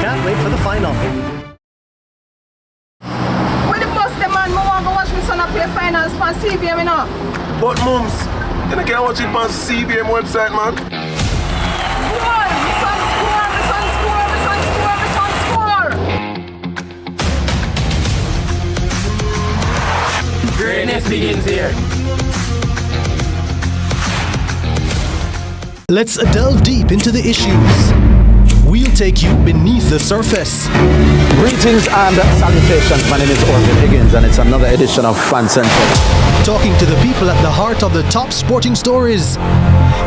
Can't wait for the final. When the bus the man, I want to watch my son play finals for CVM, you know. But mums, you can't watch it on CVM website, man. Score! My son score! My son score! My son score! My son score! Greatness begins here. Let's delve deep into the issues. We'll take you beneath the surface. Greetings and salutations. My name is Orville Higgins and it's another edition of Fan Central. Talking to the people at the heart of the top sporting stories.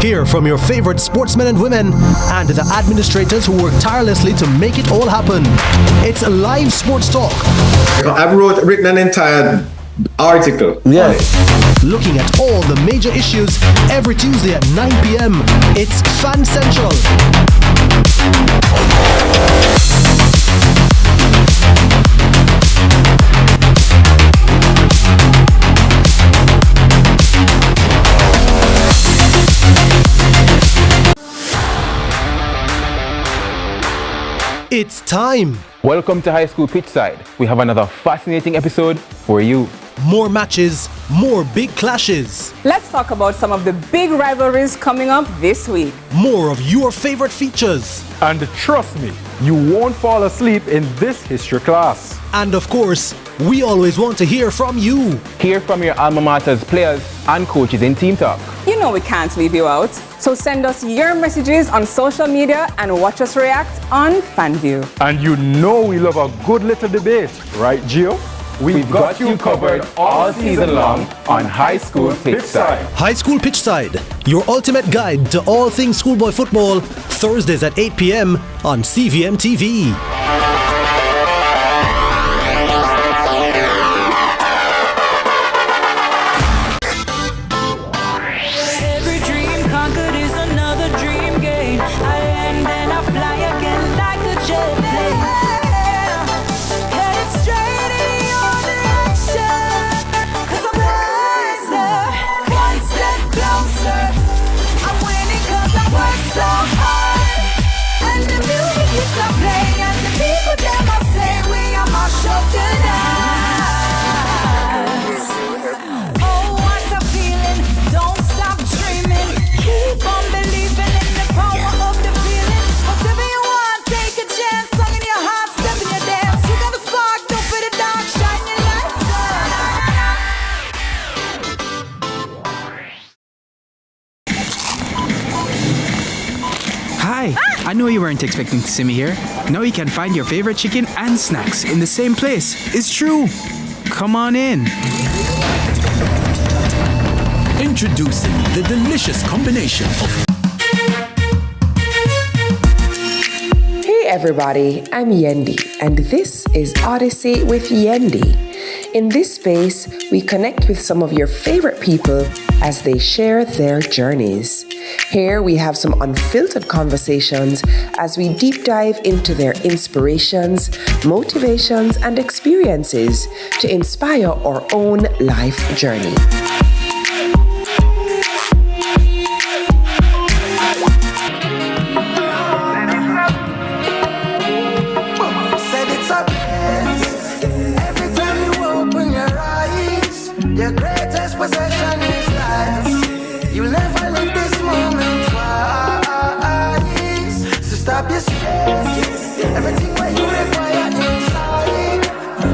Hear from your favorite sportsmen and women and the administrators who work tirelessly to make it all happen. It's a live sports talk. I've written an entire article. Yeah. Looking at all the major issues every Tuesday at 9 p.m. It's Fan Central. It's time. Welcome to High School Pitchside. We have another fascinating episode for you. More matches, more big clashes. Let's talk about some of the big rivalries coming up this week. More of your favorite features. And trust me, you won't fall asleep in this history class. And of course, we always want to hear from you. Hear from your alma mater's players and coaches in Team Talk. You know we can't leave you out. So send us your messages on social media and watch us react on FanView. And you know we love a good little debate, right, Gio? We've got you covered all season long on High School Pitchside. High School Pitchside, your ultimate guide to all things schoolboy football, Thursdays at 8 p.m. on CVM TV. Every dream conquered is another dream game. I land and I fly again like a jet plane. Headed straight in your direction, 'cause I'm wiser, one step closer. I'm winning 'cause I work so hard. And the music keeps on playing, and the people them I say we are my show tonight. Oh, what a feeling! Don't stop dreaming. Keep on believing in the power of the feeling. Whatever you want, take a chance. Song in your heart, step in your dance. You got a spark, don't fit the dark, shine your lights Hi, I know you weren't expecting to see me here. Now you can find your favorite chicken and snacks in the same place. It's true. Come on in. Introducing the delicious combination of... Hey everybody, I'm Yendi, and this is Odyssey with Yendi. In this space, we connect with some of your favorite people as they share their journeys. Here we have some unfiltered conversations as we deep dive into their inspirations, motivations, and experiences to inspire our own life journey. Your greatest possession is life. You'll never leave this moment twice. So stop your stress. Everything what you require inside.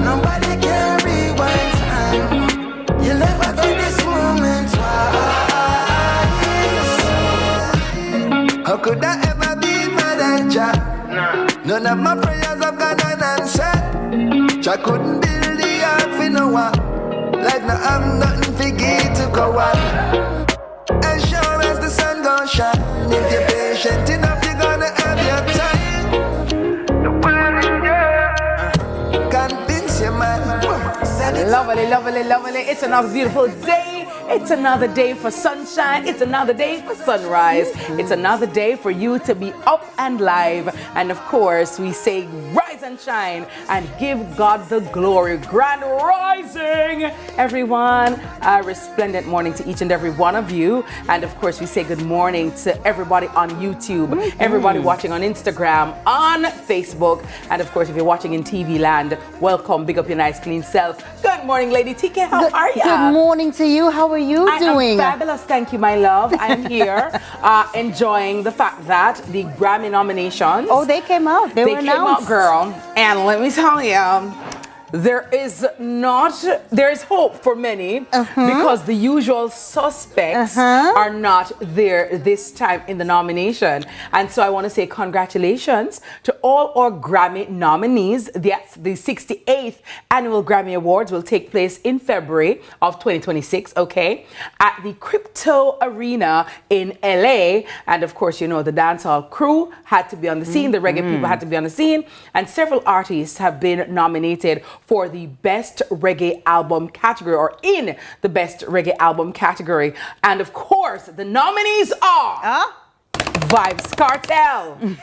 Nobody can rewind time. You'll never get this moment twice. How could I ever be mad at Jah? None of my prayers have got an answer. Jah couldn't build the earth for no one. Like now I'm nothing figgy to go up. As sure as the sun gon' shine. If you're patient enough, you're gonna have your time. Convince your mind. Lovely, lovely, lovely. It's another beautiful day. It's another day for sunshine. It's another day for sunrise. It's another day for you to be up and live. And of course, we say rise and shine and give God the glory. Grand rising, everyone. A resplendent morning to each and every one of you. And of course, we say good morning to everybody on YouTube, everybody watching on Instagram, on Facebook. And of course, if you're watching in TV land, welcome. Big up your nice, clean self. Good morning, Lady TK. How are you? Good morning to you. How are you doing? I'm fabulous. Thank you, my love. I'm here enjoying the fact that the Grammy nominations. Oh, they came out. They were announced. Came out, girl. And let me tell you, there is hope for many because the usual suspects are not there this time in the nomination. And so I want to say congratulations to all our Grammy nominees. Yes, the 68th Annual Grammy Awards will take place in February of 2026, okay, at the Crypto Arena in LA. And of course, you know, the dancehall crew had to be on the scene, the reggae people had to be on the scene, and several artists have been nominated for the Best Reggae Album category, or in the Best Reggae Album category. And of course, the nominees are Vybz Kartel,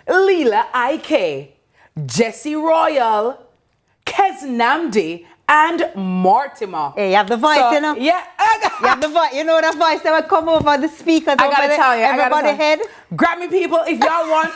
Lila Ike, Jesse Royal, Kez Namdi, and Mortimer. Hey, you have the voice, so, you know? Yeah. You have the voice. You know that voice that will come over the speakers. I gotta tell you. Everybody head. Grammy people, if y'all want...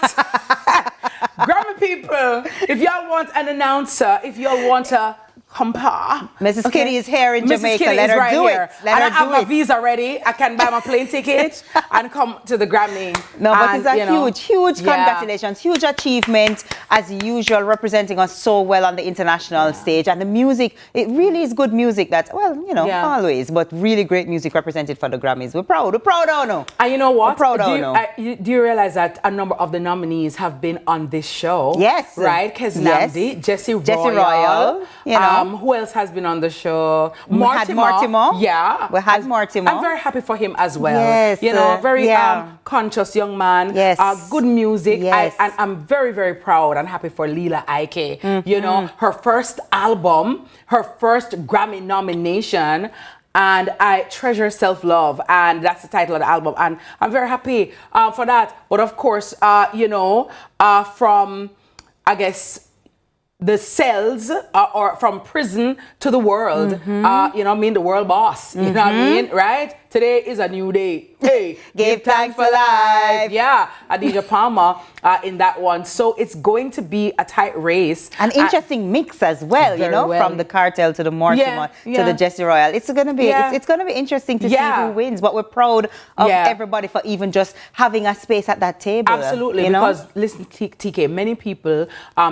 Grammy people, if y'all want an announcer, if y'all want a compare. Mrs. Kitty is here in Jamaica. Let her do it. I have my visa ready. I can buy my plane ticket and come to the Grammy. No, but it's a huge congratulations, huge achievement as usual, representing us so well on the international stage. And the music, it really is good music that, well, you know, always, but really great music represented for the Grammys. We're proud. We're proud, no? And you know what? We're proud, do you realize that a number of the nominees have been on this show? Yes. Right? Kez Namdi, Jesse Royal, you know. Who else has been on the show? Mortimer. Yeah. We had Mortimer. I'm very happy for him as well. Yes. You know, very conscious young man. Yes. Good music. Yes. And I'm very, very proud and happy for Lila Ike. You know, her first album, her first Grammy nomination. And I treasure self-love, and that's the title of the album. And I'm very happy for that. But of course, you know, from, I guess, the cells or from prison to the world, you know what I mean, the world boss, you know what I mean, right? Today is a new day. Hey, give thanks for life. Yeah, Adidja Palmer in that one. So it's going to be a tight race. An interesting mix as well, you know, from the Cartel to the Mortimer to the Jesse Royal. It's going to be it's going to be interesting to see who wins, but we're proud of everybody for even just having a space at that table. Absolutely, you know? Because listen, TK, many people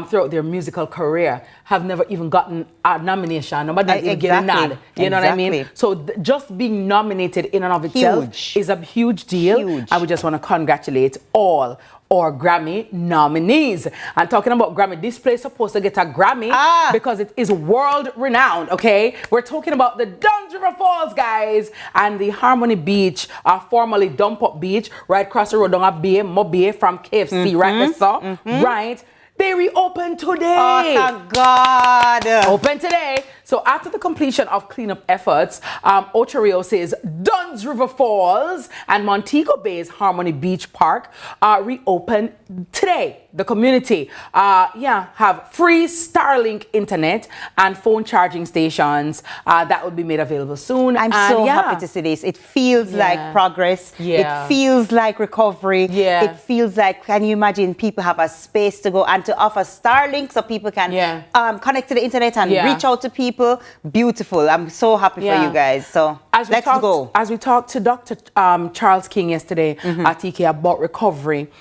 throughout their musical career have never even gotten a nomination. Nobody even get a nod. You know what I mean? So just being nominated in and of itself is a huge deal. And we just want to congratulate all our Grammy nominees. And talking about Grammy, this place is supposed to get a Grammy because it is world renowned, okay? We're talking about the Duns River Falls, guys, and the Harmony Beach, formerly Dump Up Beach, right across the road on Mobile from KFC, right there, right? They reopened today. Oh, thank God. Open today. So after the completion of cleanup efforts, Ocho Rios' Duns River Falls and Montego Bay's Harmony Beach Park reopened today. The community, have free Starlink internet and phone charging stations that will be made available soon. I'm so happy to see this. It feels like progress. It feels like recovery. It feels like, can you imagine, people have a space to go and to offer Starlink so people can connect to the internet and reach out to people. Beautiful. I'm so happy for you guys. So let's go. As we talked to Dr. Charles King yesterday at TK about recovery,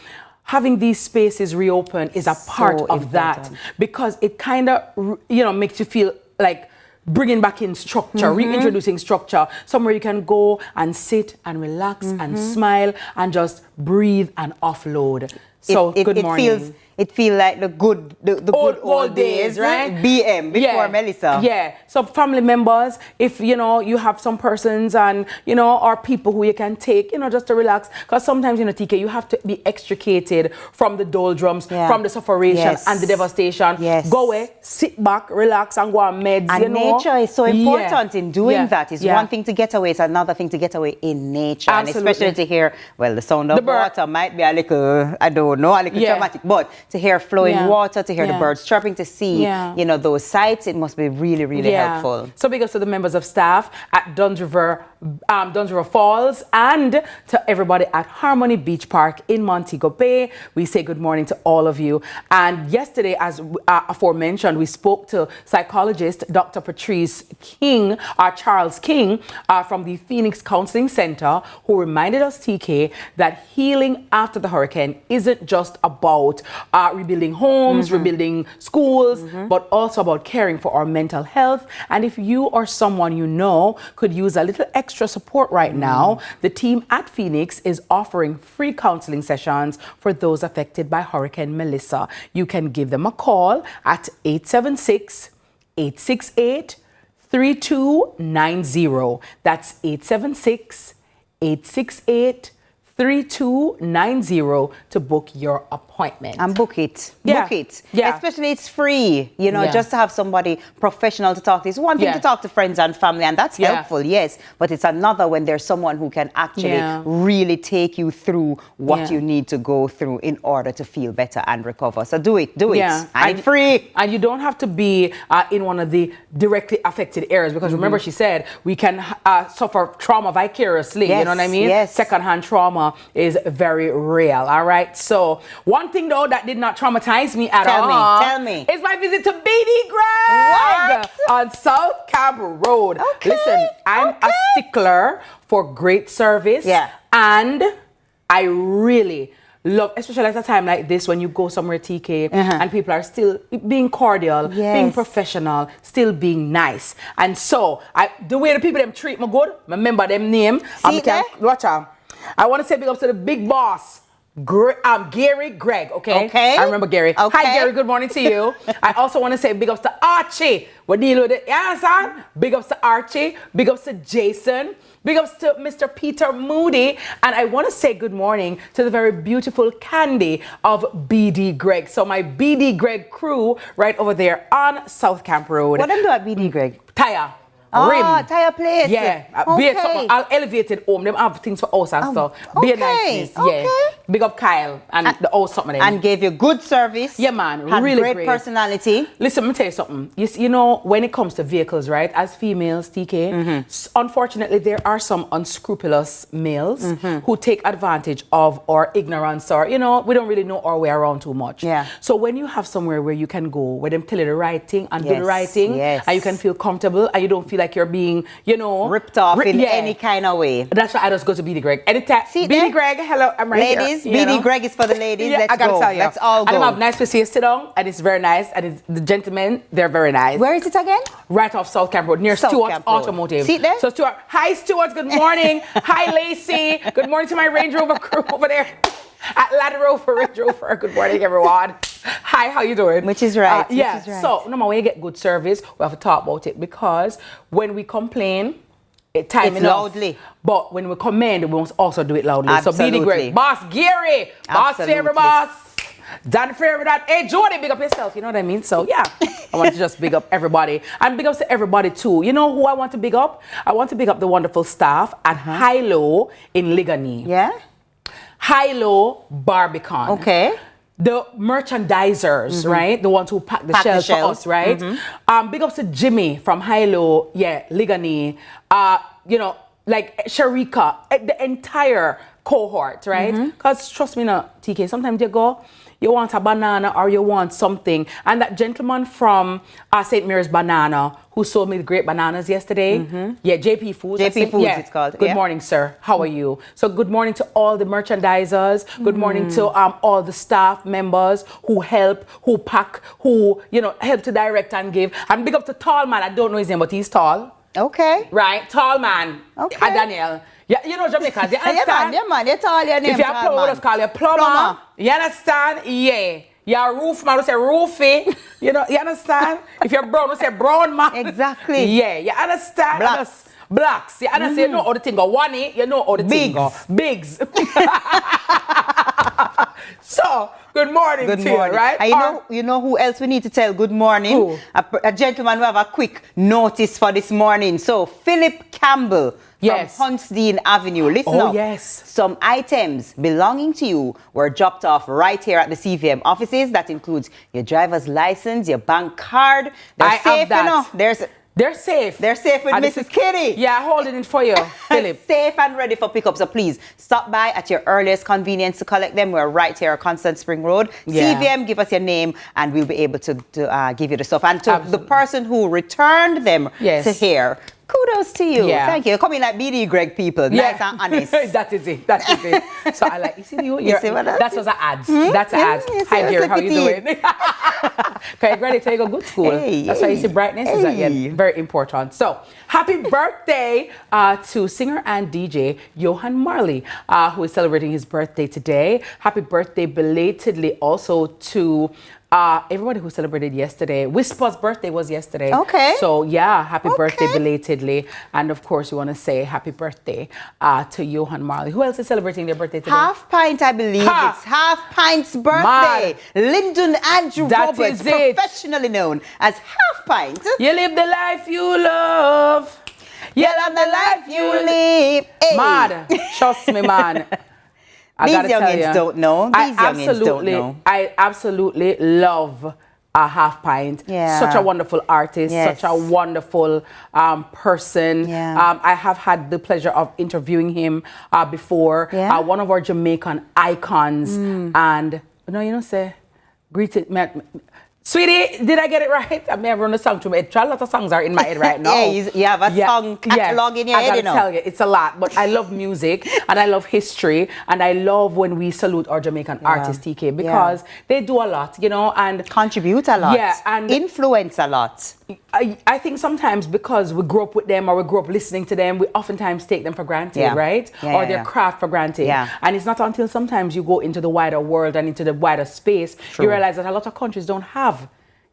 having these spaces reopen is a part of that, because it kind of, you know, makes you feel like bringing back in structure, reintroducing structure, somewhere you can go and sit and relax and smile and just breathe and offload. So good morning. It feels like the good old days, right? BM, before Melissa. Yeah. So family members, if, you know, you have some persons and, you know, or people who you can take, you know, just to relax. Because sometimes, you know, TK, you have to be extricated from the doldrums, from the sufferation and the devastation. Go away, sit back, relax, and go on meds, and you know. nature is so important in doing that. It's one thing to get away, it's another thing to get away in nature. Absolutely. And especially to hear, well, the sound of water might be a little, I don't know, a little traumatic, but to hear flowing Yeah. water, to hear the Yeah. birds chirping, to see, Yeah. you know, those sights. It must be really, really helpful. So big ups to the members of staff at Duns River Falls, and to everybody at Harmony Beach Park in Montego Bay. We say good morning to all of you. And yesterday, as aforementioned, we spoke to psychologist Dr. Patrice King, Charles King, from the Phoenix Counseling Center, who reminded us, TK, that healing after the hurricane isn't just about rebuilding homes, rebuilding schools, but also about caring for our mental health. And if you or someone you know could use a little extra support right now, the team at Phoenix is offering free counseling sessions for those affected by Hurricane Melissa. You can give them a call at 876-868-3290. That's 876-868-3290 to book your appointment. And book it. Yeah. Book it. Yeah. Especially it's free, you know, Yeah. just to have somebody professional to talk to. It's one thing Yeah. to talk to friends and family, and that's Yeah. helpful, yes. But it's another when there's someone who can actually Yeah. really take you through what Yeah. you need to go through in order to feel better and recover. So do it. Yeah. And it's free. And you don't have to be in one of the directly affected areas, because remember she said we can suffer trauma vicariously. You know what I mean? Yes. Secondhand trauma is very real. All right. So one thing though that did not traumatize me at all. Tell me. Is my visit to BD Greg on South Camp Road. Okay. Listen, I'm a stickler for great service. Yeah. And I really love, especially at a time like this when you go somewhere, TK, and people are still being cordial, being professional, still being nice. And so, the way the people them treat me good, remember them name. See there? Watch out. I want to say big up to the big boss, Gary Greg, okay? Okay. I remember Gary. Okay. Hi, Gary. Good morning to you. I also want to say big ups to Archie. We deal with it. You understand? Big ups to Archie. Big ups to Jason. Big ups to Mr. Peter Moody. And I want to say good morning to the very beautiful Candy of BD Greg. So my BD Greg crew right over there on South Camp Road. What them do at BD Greg? Tire. Oh, Rim. tire place. Yeah. Be it something. I'll elevate it home. Them have things for us and stuff. Be a niceness. Yeah. Big up Kyle and the old something. And gave you good service. Yeah, man. Had really great personality. Listen, let me tell you something. You know, when it comes to vehicles, right, as females, TK, unfortunately, there are some unscrupulous males who take advantage of our ignorance, or, you know, we don't really know our way around too much. Yeah. So when you have somewhere where you can go, where them tell you the right thing and do the right thing, and you can feel comfortable and you don't feel like you're being, you know, ripped off in any kind of way. That's why I just go to BD Greg. Anytime. See BD Greg, hello, I'm right ladies, here. BD Greg is for the ladies. Yeah, Let's I gotta go. tell you. Let's all go. And I have nice place here, sit down, and it's very nice. And the gentlemen, they're very nice. Where is it again? Right off South Camp Road, near South Stewart's Camp Road. Automotive. See there? So Stuart, hi Stuart, good morning. Hi Lacey, good morning to my Range Rover crew over there. At Land Rover, Range Rover, good morning everyone. Hi, how you doing? Which is right. Yeah, which is right. so no matter when you get good service, we have to talk about it, because when we complain, it's enough. loudly. But when we commend, we must also do it loudly. Absolutely. So BD Greg, Boss Gary, Boss favorite boss, Dan favorite that. Hey Jody, big up yourself. You know what I mean? So yeah, I want to just big up everybody, and big ups to everybody too. You know who I want to big up? I want to big up the wonderful staff at High Low in Ligani. Yeah. High Low Barbican. Okay. The merchandisers, right? The ones who pack the shelves for us, right? Big ups to Jimmy from Hilo, Ligani, you know, like Sharika, the entire cohort, right? Because trust me now, TK, sometimes you want a banana or you want something. And that gentleman from St. Mary's Banana who sold me the great bananas yesterday. Yeah, JP Foods. JP Foods, it's called. Good morning, sir. How are you? So good morning to all the merchandisers. Good morning to all the staff members who help, who pack, who, you know, help to direct and give. And big up to Tall Man. I don't know his name, but he's tall. Okay. Right? Tall Man. Okay. Daniel. Yeah, you know Jamaica. You understand? Yeah, man. You're tall, your name. If you're a plumber, just call you plumber. You understand? Yeah. You're a roof man, we say roofy. You know, you understand? If you're brown, we say brown man. Exactly. Yeah, you understand? Black. Blacks. Yeah, and I say, you know how the thing go. One, you know how the thing go. Bigs. So, good morning to you, right? And you know who else we need to tell good morning? Who? A gentleman who have a quick notice for this morning. So, Philip Campbell from Huntsdean Avenue. Listen up. Yes. Some items belonging to you were dropped off right here at the CVM offices. That includes your driver's license, your bank card. They're safe, you know. They're safe. They're safe with Mrs. Kitty. Yeah, holding it for you, Philip. Safe and ready for pickup. So please stop by at your earliest convenience to collect them. We're right here at Constant Spring Road. Yeah. CVM, give us your name and we'll be able to give you the stuff. And to the person who returned them to here, kudos to you. Yeah. Thank you. Coming like BD Greg people. Nice and honest. That is it. That is it. So I like, you see what that's what's the ads. That's the ads. Hi, dear. How you doing? Okay, ready to go good school. That's why you see brightness is again very important. So happy birthday to singer and DJ Johan Marley, who is celebrating his birthday today. Happy birthday belatedly also to everybody who celebrated yesterday. Whisper's birthday was yesterday. Okay. So yeah, happy birthday belatedly. And of course, we want to say happy birthday to Johan Marley. Who else is celebrating their birthday today? Half Pint, I believe. It's Half Pint's birthday. Lyndon Andrew Roberts, professionally known as Half Pint. You live the life you love. You love the life you live. Hey. Mad. Trust me, man. These youngins don't know. These youngins don't know. I absolutely love Half Pint. Yeah. Such a wonderful artist, Yes. such a wonderful person. Yeah. I have had the pleasure of interviewing him before. Yeah. One of our Jamaican icons. And, say, greeted me. Sweetie, did I get it right? I may have run a song to my head. A lot of songs are in my head right now. You have a song catalog in your head, I gotta tell you, it's a lot. But I love music and I love history and I love when we salute our Jamaican artists, TK, because they do a lot, and contribute a lot. Yeah, and influence a lot. I think sometimes because we grew up with them or we grew up listening to them, we oftentimes take them for granted, right? Or their craft for granted. And it's not until sometimes you go into the wider world and into the wider space, you realize that a lot of countries don't have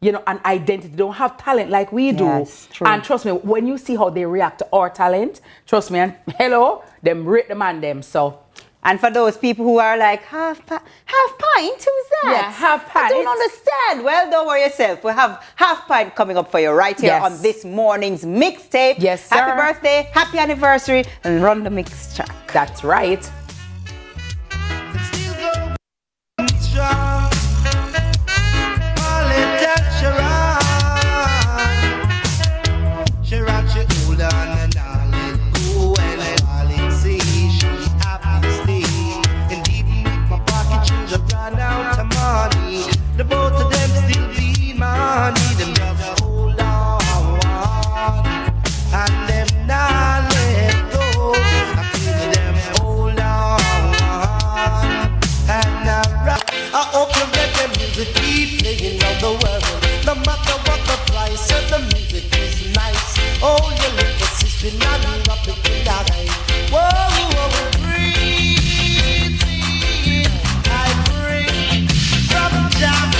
an identity, don't have talent like we do. Yes, true. And trust me, when you see how they react to our talent, trust me, and hello, them rate them and them. So. And for those people who are like, half pint, who's that? Yeah, Half Pint. I don't understand. Well, don't worry yourself. We have Half Pint coming up for you right here on this morning's mixtape. Yes, sir. Happy birthday, happy anniversary, and run the mix track. That's right. The both of them still be money. Them just hold on and them not let go. I feel them hold on and I rock. I hope you get the music keep playing on the world. No matter what the price, and the music is nice. Oh, you look at sister, not up the king that I. Whoa, breathe. I breathe from jam.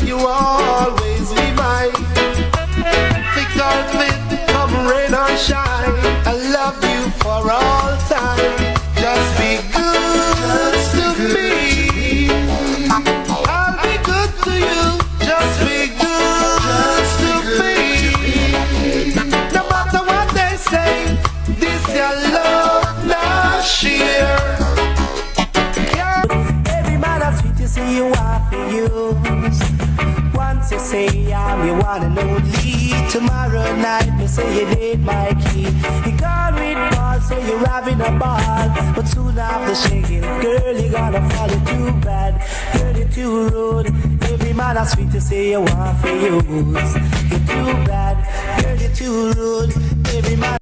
You always be mine. Thick or thin, come rain or shine. I love you for all time. Just be good to me. I'll be good to you. Just be good to me. No matter what they say, this your love, not share. Every man that's sweet, you say you are for you. Once you say I'm your one and only. Tomorrow night me say you need my key. You gone with ball, so you're having a ball. But soon after shaking, girl, you gonna fall it too bad. Girl, you're too rude. Every man that's sweet to say you want for use. You're too bad. Girl, you're too rude. Every man.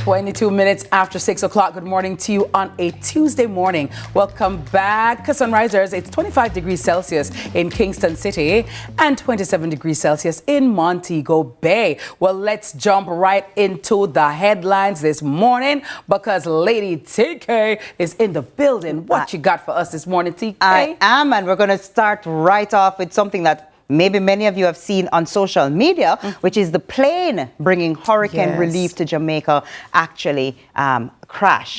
22 minutes after 6 o'clock. Good morning to you on a Tuesday morning. Welcome back, Sunrisers. It's 25 degrees Celsius in Kingston City and 27 degrees Celsius in Montego Bay. Well, let's jump right into the headlines this morning because Lady TK is in the building. What you got for us this morning, TK? I am, and we're going to start right off with something that maybe many of you have seen on social media, which is the plane bringing hurricane relief to Jamaica actually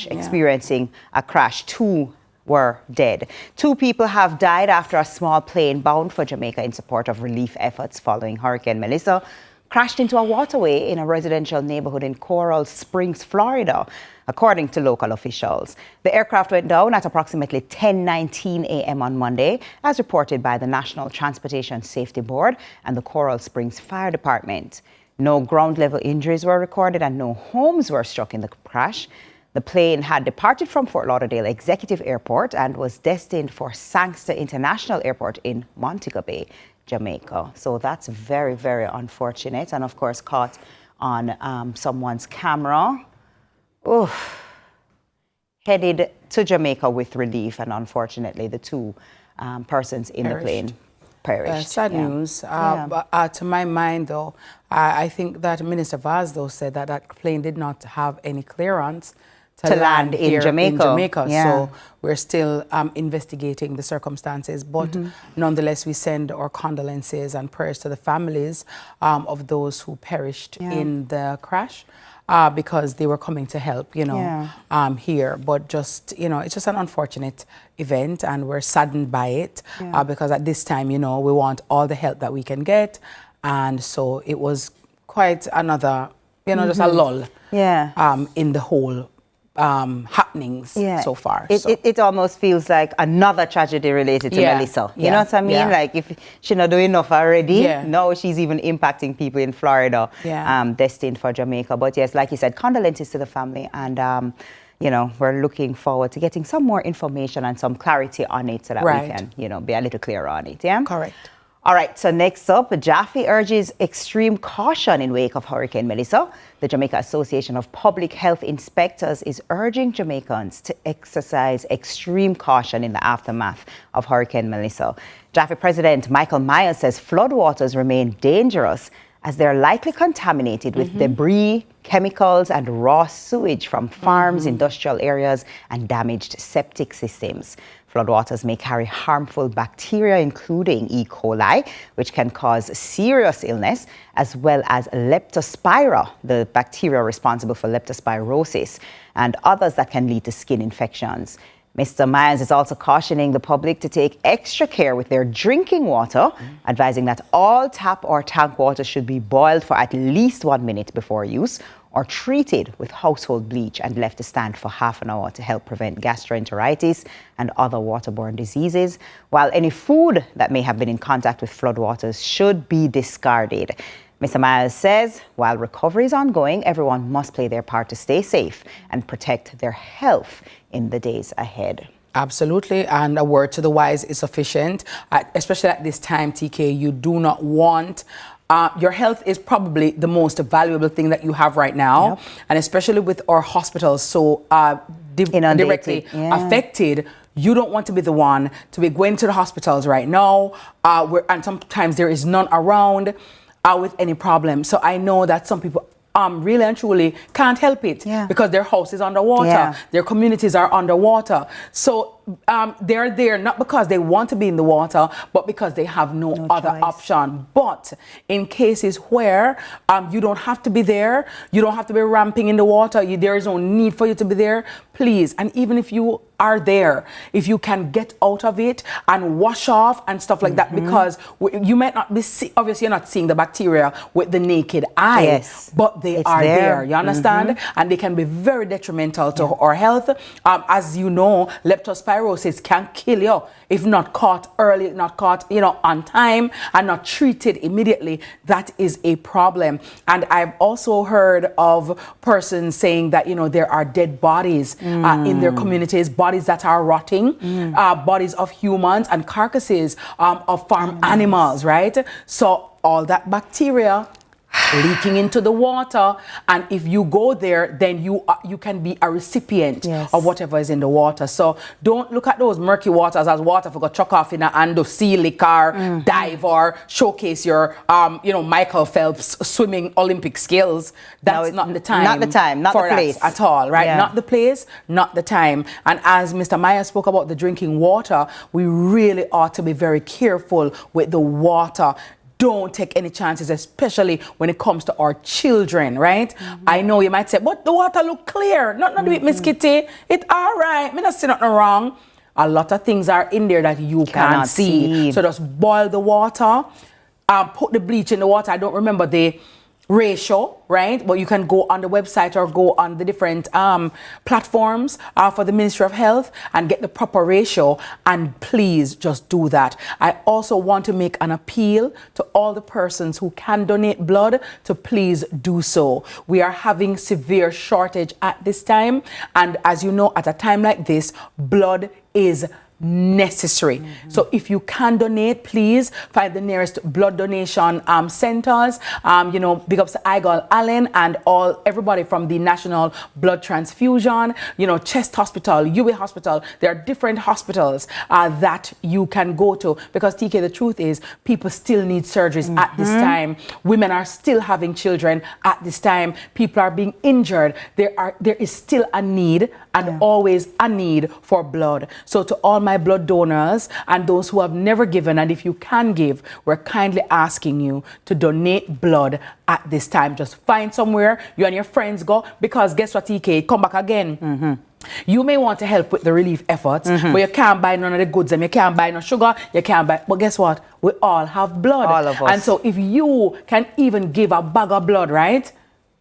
experiencing a crash. 2 were dead. 2 people have died after a small plane bound for Jamaica in support of relief efforts following Hurricane Melissa crashed into a waterway in a residential neighborhood in Coral Springs, Florida, according to local officials. The aircraft went down at approximately 10:19 a.m. on Monday, as reported by the National Transportation Safety Board and the Coral Springs Fire Department. No ground-level injuries were recorded and no homes were struck in the crash. The plane had departed from Fort Lauderdale Executive Airport and was destined for Sangster International Airport in Montego Bay, Jamaica. So that's very, very unfortunate, and of course caught on someone's camera. Headed to Jamaica with relief, and unfortunately the 2 persons in the plane perished. Sad news. But to my mind, though, I think that Minister Vaz, though, said that that plane did not have any clearance to land in Jamaica. So we're still investigating the circumstances. But nonetheless, we send our condolences and prayers to the families of those who perished in the crash. Because they were coming to help, here. But just, it's just an unfortunate event, and we're saddened by it because at this time, we want all the help that we can get. And so it was quite another, just a lull in the whole happenings so far. It almost feels like another tragedy related to Melissa. You know what I mean? Like if she's not doing enough already, now she's even impacting people in Florida, destined for Jamaica. But yes, like you said, condolences to the family, and we're looking forward to getting some more information and some clarity on it so that we can, be a little clearer on it. Yeah, correct. All right, so next up, Jaffe urges extreme caution in wake of Hurricane Melissa. The Jamaica Association of Public Health Inspectors is urging Jamaicans to exercise extreme caution in the aftermath of Hurricane Melissa. Jaffe President Michael Myers says floodwaters remain dangerous as they're likely contaminated with debris, chemicals, and raw sewage from farms, industrial areas, and damaged septic systems. Floodwaters may carry harmful bacteria, including E. coli, which can cause serious illness, as well as Leptospira, the bacteria responsible for leptospirosis, and others that can lead to skin infections. Mr. Myers is also cautioning the public to take extra care with their drinking water, advising that all tap or tank water should be boiled for at least 1 minute before use, or treated with household bleach and left to stand for half an hour to help prevent gastroenteritis and other waterborne diseases, while any food that may have been in contact with floodwaters should be discarded. Mr. Myers says, while recovery is ongoing, everyone must play their part to stay safe and protect their health in the days ahead. Absolutely, and a word to the wise is sufficient, especially at this time, TK. You do not want your health is probably the most valuable thing that you have right now, and especially with our hospitals so directly affected. You don't want to be the one to be going to the hospitals right now, and sometimes there is none around with any problem. So I know that some people really and truly can't help it because their house is underwater, their communities are underwater. So they're there not because they want to be in the water, but because they have no other option. But in cases where you don't have to be there, you don't have to be ramping in the water, there is no need for you to be there, please. And even if you are there, if you can get out of it and wash off and stuff like that, because you might not be obviously you're not seeing the bacteria with the naked eye, but they are there. You understand? And they can be very detrimental to our health. As you know, leptospirosis can kill you if not caught early, not caught on time, and not treated immediately. That is a problem. And I've also heard of persons saying that there are dead bodies in their communities, bodies that are rotting, bodies of humans and carcasses of farm animals, right? So all that bacteria leaking into the water, and if you go there, then you can be a recipient of whatever is in the water. So don't look at those murky waters as water for go chuck off in a hand of sea liquor, dive, or showcase your Michael Phelps swimming Olympic skills. That's not the time. Not the time, not the place at all, right? Not the place, not the time. And as Mr. Meyer spoke about the drinking water, we really ought to be very careful with the water. Don't take any chances, especially when it comes to our children, right? I know you might say, but the water look clear. Nothing to do with Miss Kitty. It's all right. Me not see nothing wrong. A lot of things are in there that you can't see. So just boil the water, put the bleach in the water. I don't remember the ratio, right? But you can go on the website or go on the different platforms for the Ministry of Health and get the proper ratio, and please just do that. I also want to make an appeal to all the persons who can donate blood to please do so. We are having severe shortage at this time, and as you know, at a time like this, blood is necessary. So if you can donate, please find the nearest blood donation centers. Big ups to Igor Allen and everybody from the National Blood Transfusion, Chest Hospital, UA Hospital. There are different hospitals that you can go to, because TK, the truth is people still need surgeries at this time. Women are still having children at this time. People are being injured. There is still a need, and always a need for blood. So to all my blood donors and those who have never given, and if you can give, we're kindly asking you to donate blood at this time. Just find somewhere you and your friends go, because guess what, TK, come back again. You may want to help with the relief efforts, but you can't buy none of the goods, and you can't buy no sugar, you can't buy, but guess what? We all have blood. All of us. And so if you can even give a bag of blood, right?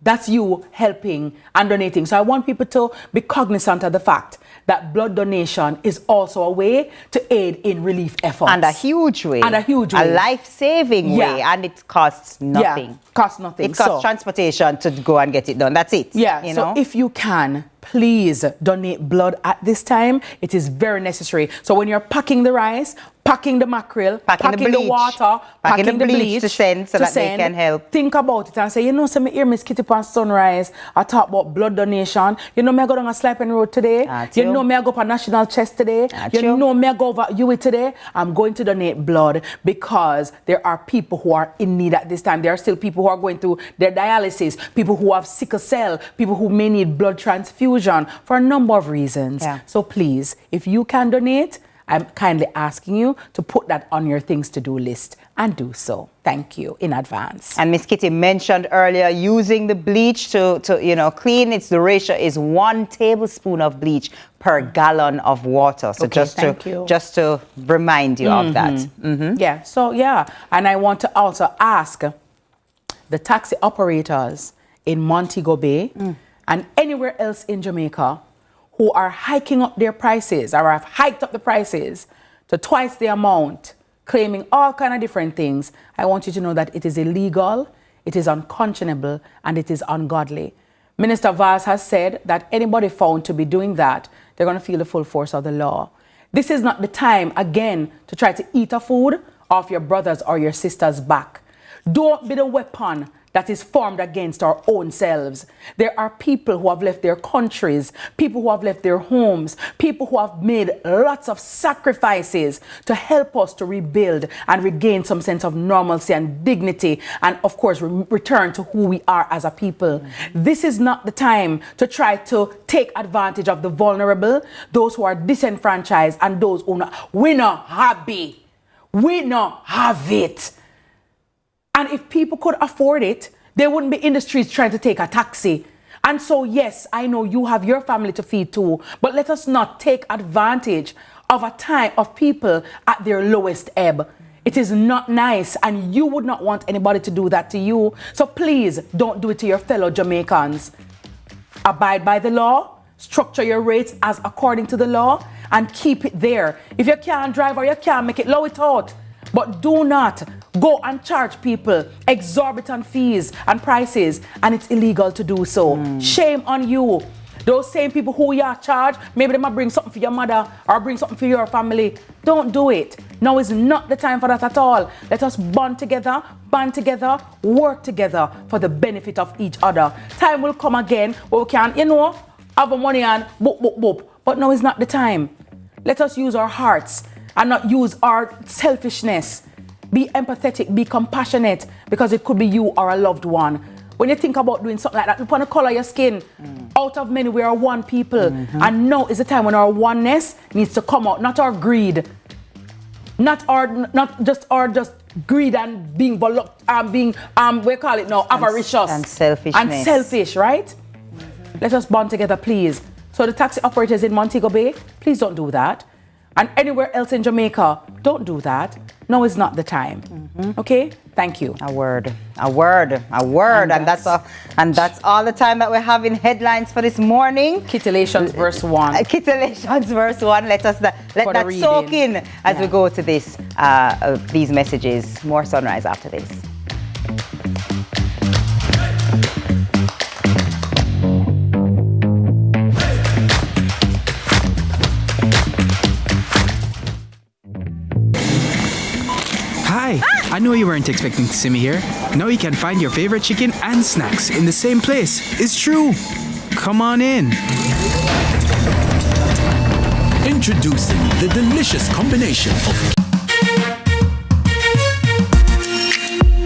That's you helping and donating. So I want people to be cognizant of the fact that blood donation is also a way to aid in relief efforts. And a huge way. A life-saving way. And it costs nothing. Costs nothing. It costs transportation to go and get it done. That's it. So if you can, please donate blood at this time. It is very necessary. So when you're packing the rice, packing the mackerel, packing the water, packing the bleach to send so that they can help. Think about it and say, me hear Miss Kitty on Sunrise, I talk about blood donation. Me I go down a Sliping Road today. Me I go up a National Chest today. Me I go over UWI today. I'm going to donate blood because there are people who are in need at this time. There are still people who are going through their dialysis, people who have sickle cell, people who may need blood transfusion for a number of reasons. So please, if you can donate, I'm kindly asking you to put that on your things to do list, and do so. Thank you in advance. And Miss Kitty mentioned earlier using the bleach to clean. The ratio is 1 tablespoon of bleach per gallon of water. So just to remind you of that. And I want to also ask the taxi operators in Montego Bay and anywhere else in Jamaica who are hiking up their prices or have hiked up the prices to twice the amount, claiming all kind of different things. I want you to know that it is illegal, it is unconscionable, and it is ungodly. Minister Vaz has said that anybody found to be doing that, they're going to feel the full force of the law. This is not the time, again, to try to eat a food off your brother's or your sister's back. Don't be the weapon that is formed against our own selves. There are people who have left their countries, people who have left their homes, people who have made lots of sacrifices to help us to rebuild and regain some sense of normalcy and dignity, and of course return to who we are as a people. This is not the time to try to take advantage of the vulnerable, those who are disenfranchised, and those who we not happy. We not have it. And if people could afford it, they wouldn't be in the streets trying to take a taxi. And so, yes, I know you have your family to feed too, but let us not take advantage of a time of people at their lowest ebb. It is not nice, and you would not want anybody to do that to you. So please don't do it to your fellow Jamaicans. Abide by the law, structure your rates as according to the law, and keep it there. If you can't drive or you can't make it, lower it out. But do not go and charge people exorbitant fees and prices, and it's illegal to do so. Shame on you. Those same people who you are charged, maybe they might bring something for your mother or bring something for your family. Don't do it. Now is not the time for that at all. Let us band together, work together for the benefit of each other. Time will come again where we can, have money and boop. But now is not the time. Let us use our hearts and not use our selfishness. Be empathetic, be compassionate, because it could be you or a loved one. When you think about doing something like that, look on the color of your skin. Out of many, we are one people. And now is the time when our oneness needs to come out, not our greed. Not just greed and being we call it now, avaricious. And selfishness. And selfish, right? Let us bond together, please. So the taxi operators in Montego Bay, please don't do that. And anywhere else in Jamaica, don't do that. No, it's not the time. Okay? Thank you. A word. And that's all the time that we have in headlines for this morning. Kittilations verse 1. Kittilations verse 1. Let that soak in as we go to this these messages. More Sunrise after this. Hi, I know you weren't expecting to see me here. Now you can find your favorite chicken and snacks in the same place. It's true. Come on in. Introducing the delicious combination of...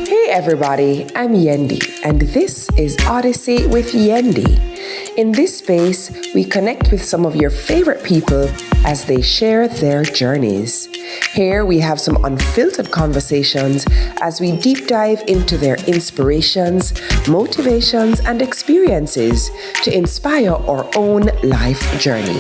Hey everybody, I'm Yendi, and this is Odyssey with Yendi. In this space, we connect with some of your favorite people as they share their journeys. Here we have some unfiltered conversations as we deep dive into their inspirations, motivations, and experiences to inspire our own life journey.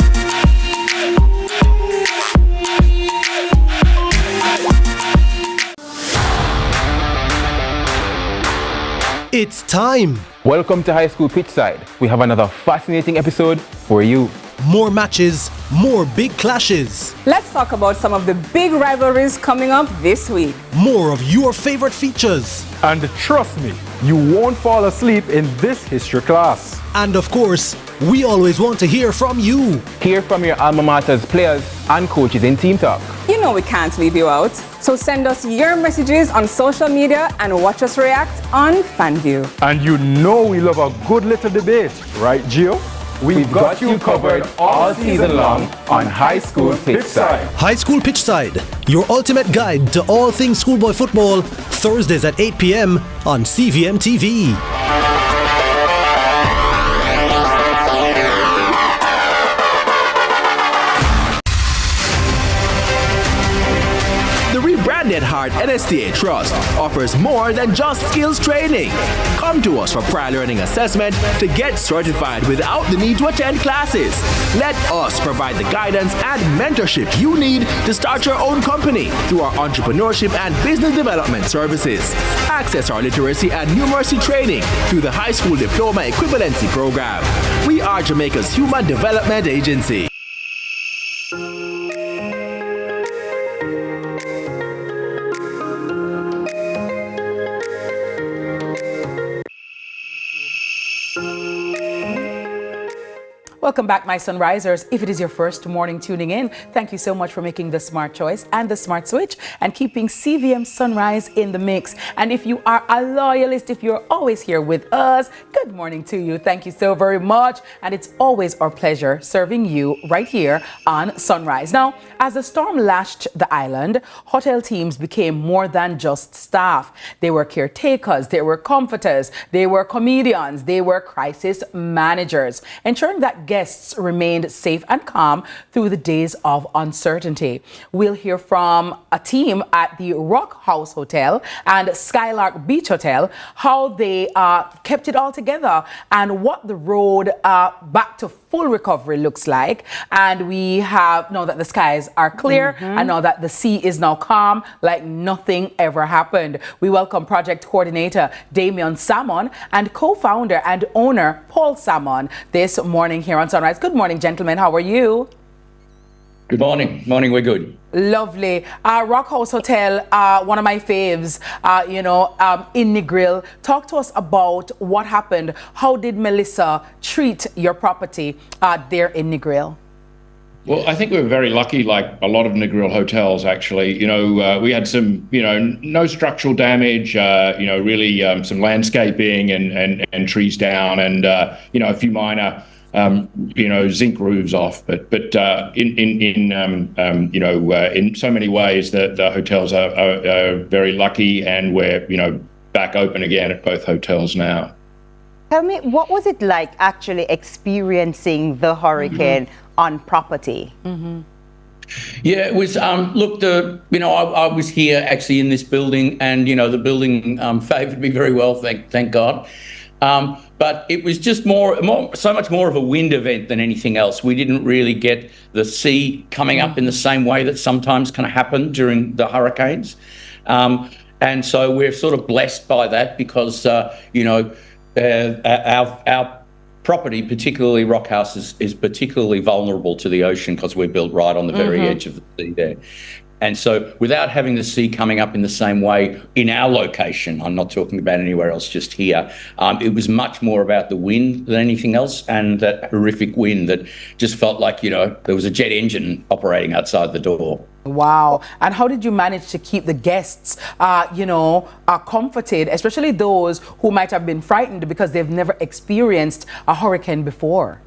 It's time. Welcome to High School Pitchside. We have another fascinating episode for you. More matches, more big clashes. Let's talk about some of the big rivalries coming up this week. More of your favorite features. And trust me, you won't fall asleep in this history class. And of course, we always want to hear from you. Hear from your alma mater's players and coaches in Team Talk. You know we can't leave you out. So send us your messages on social media and watch us react on FanView. And you know we love a good little debate, right, Gio? We've got you covered all season long on High School Pitchside. High School Pitchside, your ultimate guide to all things schoolboy football, Thursdays at 8 p.m. on CVM TV. Rebranded Heart NSTA Trust offers more than just skills training. Come to us for prior learning assessment to get certified without the need to attend classes. Let us provide the guidance and mentorship you need to start your own company through our entrepreneurship and business development services. Access our literacy and numeracy training through the High School Diploma Equivalency Program. We are Jamaica's Human Development Agency. Welcome back, my Sunrisers. If it is your first morning tuning in, thank you so much for making the smart choice and the smart switch and keeping CVM Sunrise in the mix. And if you are a loyalist, if you're always here with us, good morning to you. Thank you so very much. And it's always our pleasure serving you right here on Sunrise. Now, as the storm lashed the island, hotel teams became more than just staff. They were caretakers, they were comforters, they were comedians, they were crisis managers, ensuring that guests remained safe and calm through the days of uncertainty. We'll hear from a team at the Rock House Hotel and Skylark Beach Hotel, how they kept it all together and what the road back to full recovery looks like. And we have now that the skies are clear and now that the sea is now calm, like nothing ever happened. We welcome project coordinator Damian Salmon and co-founder and owner Paul Salmon this morning here on Sunrise. Good morning, gentlemen. How are you? Good morning. Morning, we're good. Lovely. Rock House Hotel, one of my faves, in Negril. Talk to us about what happened. How did Melissa treat your property there in Negril? Well, I think we were very lucky, like a lot of Negril hotels, actually. We had some, no structural damage, really some landscaping and trees down and, a few minor, zinc roofs off. But in so many ways, the hotels are very lucky, and we're, back open again at both hotels now. Tell me, what was it like actually experiencing the hurricane on property? Yeah, it was, look, I was here actually in this building, and, the building favoured me very well, thank God. But it was just so much more of a wind event than anything else. We didn't really get the sea coming up in the same way that sometimes can happen during the hurricanes. And so we're sort of blessed by that because, our property, particularly Rock House, is particularly vulnerable to the ocean because we're built right on the very edge of the sea there. And so without having the sea coming up in the same way in our location, I'm not talking about anywhere else, just here, it was much more about the wind than anything else, and that horrific wind that just felt like, there was a jet engine operating outside the door. Wow. And how did you manage to keep the guests, comforted, especially those who might have been frightened because they've never experienced a hurricane before?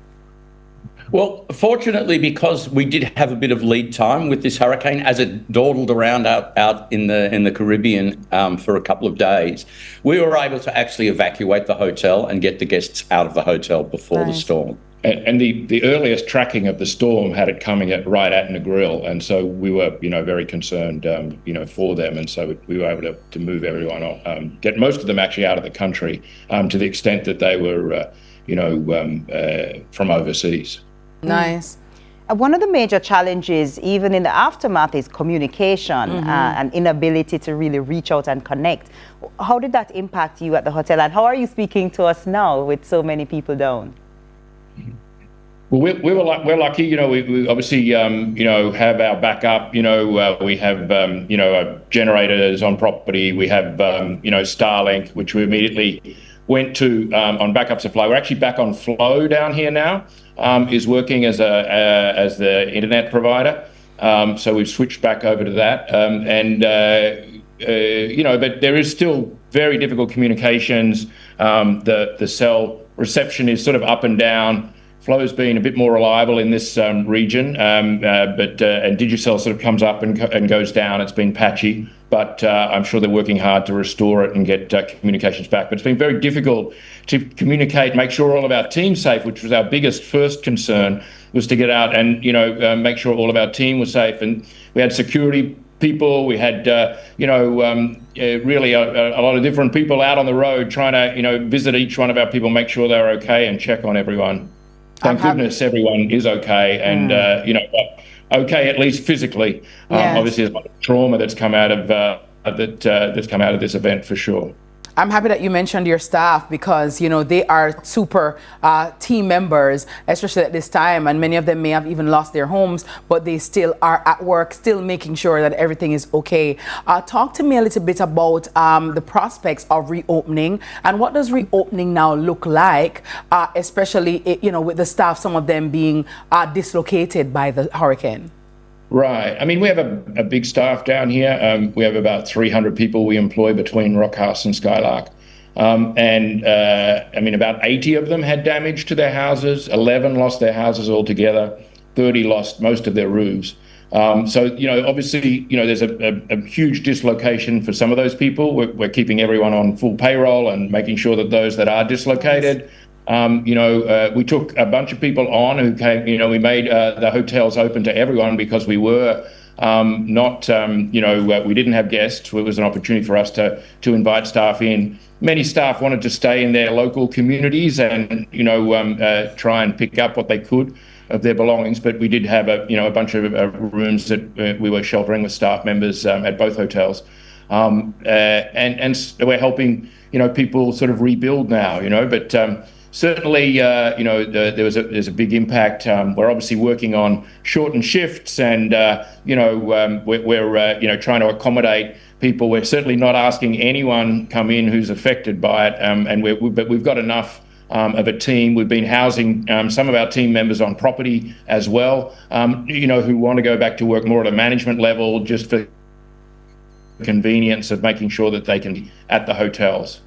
Well, fortunately, because we did have a bit of lead time with this hurricane, as it dawdled around out in the Caribbean for a couple of days, we were able to actually evacuate the hotel and get the guests out of the hotel before the storm. And the earliest tracking of the storm had it coming right at Negril, and so we were, very concerned, for them, and so we were able to move everyone, get most of them actually out of the country, to the extent that they were, from overseas. Nice. One of the major challenges, even in the aftermath, is communication and inability to really reach out and connect. How did that impact you at the hotel, and how are you speaking to us now with so many people down? Well, we're lucky, we obviously, have our backup, we have, generators on property, we have, Starlink, which we immediately went to on backup supply. We're actually back on Flow down here now, is working as the internet provider. So we've switched back over to that. But there is still very difficult communications. The cell reception is sort of up and down. Flow's been a bit more reliable in this region, and Digicel sort of comes up and goes down. It's been patchy, but I'm sure they're working hard to restore it and get communications back. But it's been very difficult to communicate, make sure all of our team's safe, which was our biggest first concern, was to get out and make sure all of our team was safe. And we had security people, we had really a lot of different people out on the road trying to visit each one of our people, make sure they're okay, and check on everyone. Thank goodness everyone is okay, and okay at least physically. Obviously, there's a lot of trauma that's come out of that's come out of this event for sure. I'm happy that you mentioned your staff because, they are super team members, especially at this time. And many of them may have even lost their homes, but they still are at work, still making sure that everything is okay. Talk to me a little bit about the prospects of reopening, and what does reopening now look like, especially, with the staff, some of them being dislocated by the hurricane. Right. I mean, we have a big staff down here. We have about 300 people we employ between Rock House and Skylark. About 80 of them had damage to their houses. 11 lost their houses altogether. 30 lost most of their roofs. Obviously, there's a huge dislocation for some of those people. We're keeping everyone on full payroll and making sure that those that are dislocated, we took a bunch of people on who came, we made the hotels open to everyone because we were we didn't have guests. It was an opportunity for us to invite staff in. Many staff wanted to stay in their local communities and, try and pick up what they could of their belongings. But we did have a bunch of rooms that we were sheltering with staff members at both hotels. And we're helping, people sort of rebuild now, but certainly, there's a big impact. We're obviously working on shortened shifts, and we're trying to accommodate people. We're certainly not asking anyone come in who's affected by it, but we've got enough of a team. We've been housing some of our team members on property as well, who want to go back to work more at a management level, just for convenience of making sure that they can be at the hotels.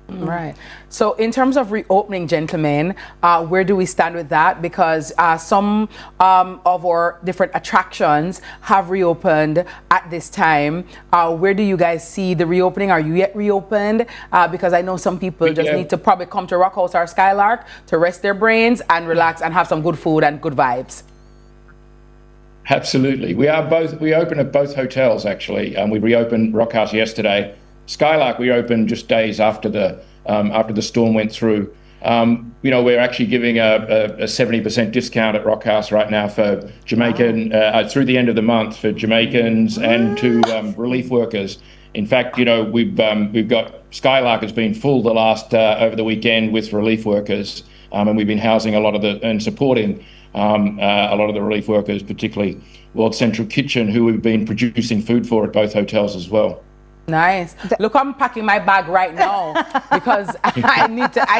Right. So in terms of reopening, gentlemen, where do we stand with that? Because some of our different attractions have reopened at this time. Where do you guys see the reopening? Are you yet reopened? Because I know some people just need to probably come to Rock House or Skylark to rest their brains and relax and have some good food and good vibes. Absolutely. We open at both hotels, actually. We reopened Rock House yesterday. Skylark we opened just days after the storm went through. We're actually giving a 70% discount at Rock House right now for Jamaican through the end of the month for Jamaicans and to relief workers. In fact, we've got Skylark has been full the last over the weekend with relief workers, and we've been housing and supporting a lot of the relief workers, particularly World Central Kitchen, who we've been producing food for at both hotels as well. Nice. Look, I'm packing my bag right now because I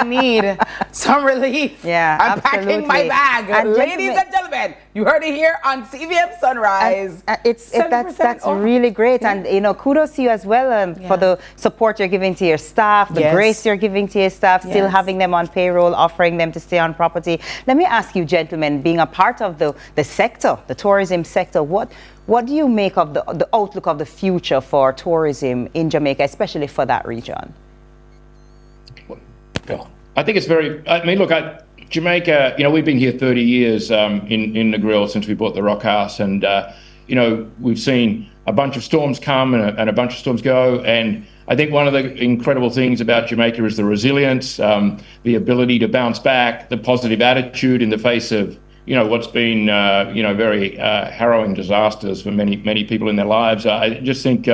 need some relief. Yeah, I'm packing my bag. And ladies and gentlemen, you heard it here on CVM Sunrise. That's really great. Yeah. And kudos to you as well for the support you're giving to your staff, the grace you're giving to your staff, still having them on payroll, offering them to stay on property. Let me ask you, gentlemen, being a part of the sector, the tourism sector, what do you make of the outlook of the future for tourism in Jamaica, especially for that region? I think it's Jamaica, we've been here 30 years in Negril since we bought the Rock House, and, we've seen a bunch of storms come and a bunch of storms go, and I think one of the incredible things about Jamaica is the resilience, the ability to bounce back, the positive attitude in the face of what's been, very harrowing disasters for many people in their lives. I just think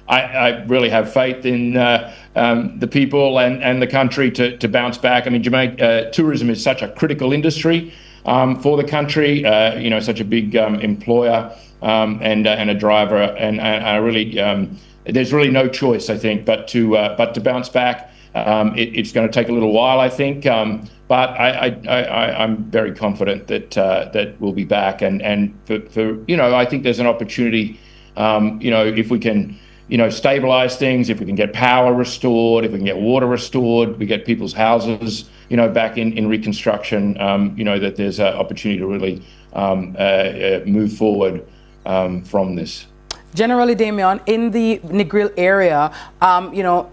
I really have faith in the people and the country to bounce back. I mean, Jamaica tourism is such a critical industry for the country. Such a big employer and a driver, and I really there's really no choice, I think, but to bounce back. It's going to take a little while, I think. But I'm very confident that we'll be back, and I think there's an opportunity, if we can, stabilize things, if we can get power restored, if we can get water restored, we get people's houses, back in reconstruction, that there's an opportunity to really move forward from this. Generally, Damien, in the Negril area,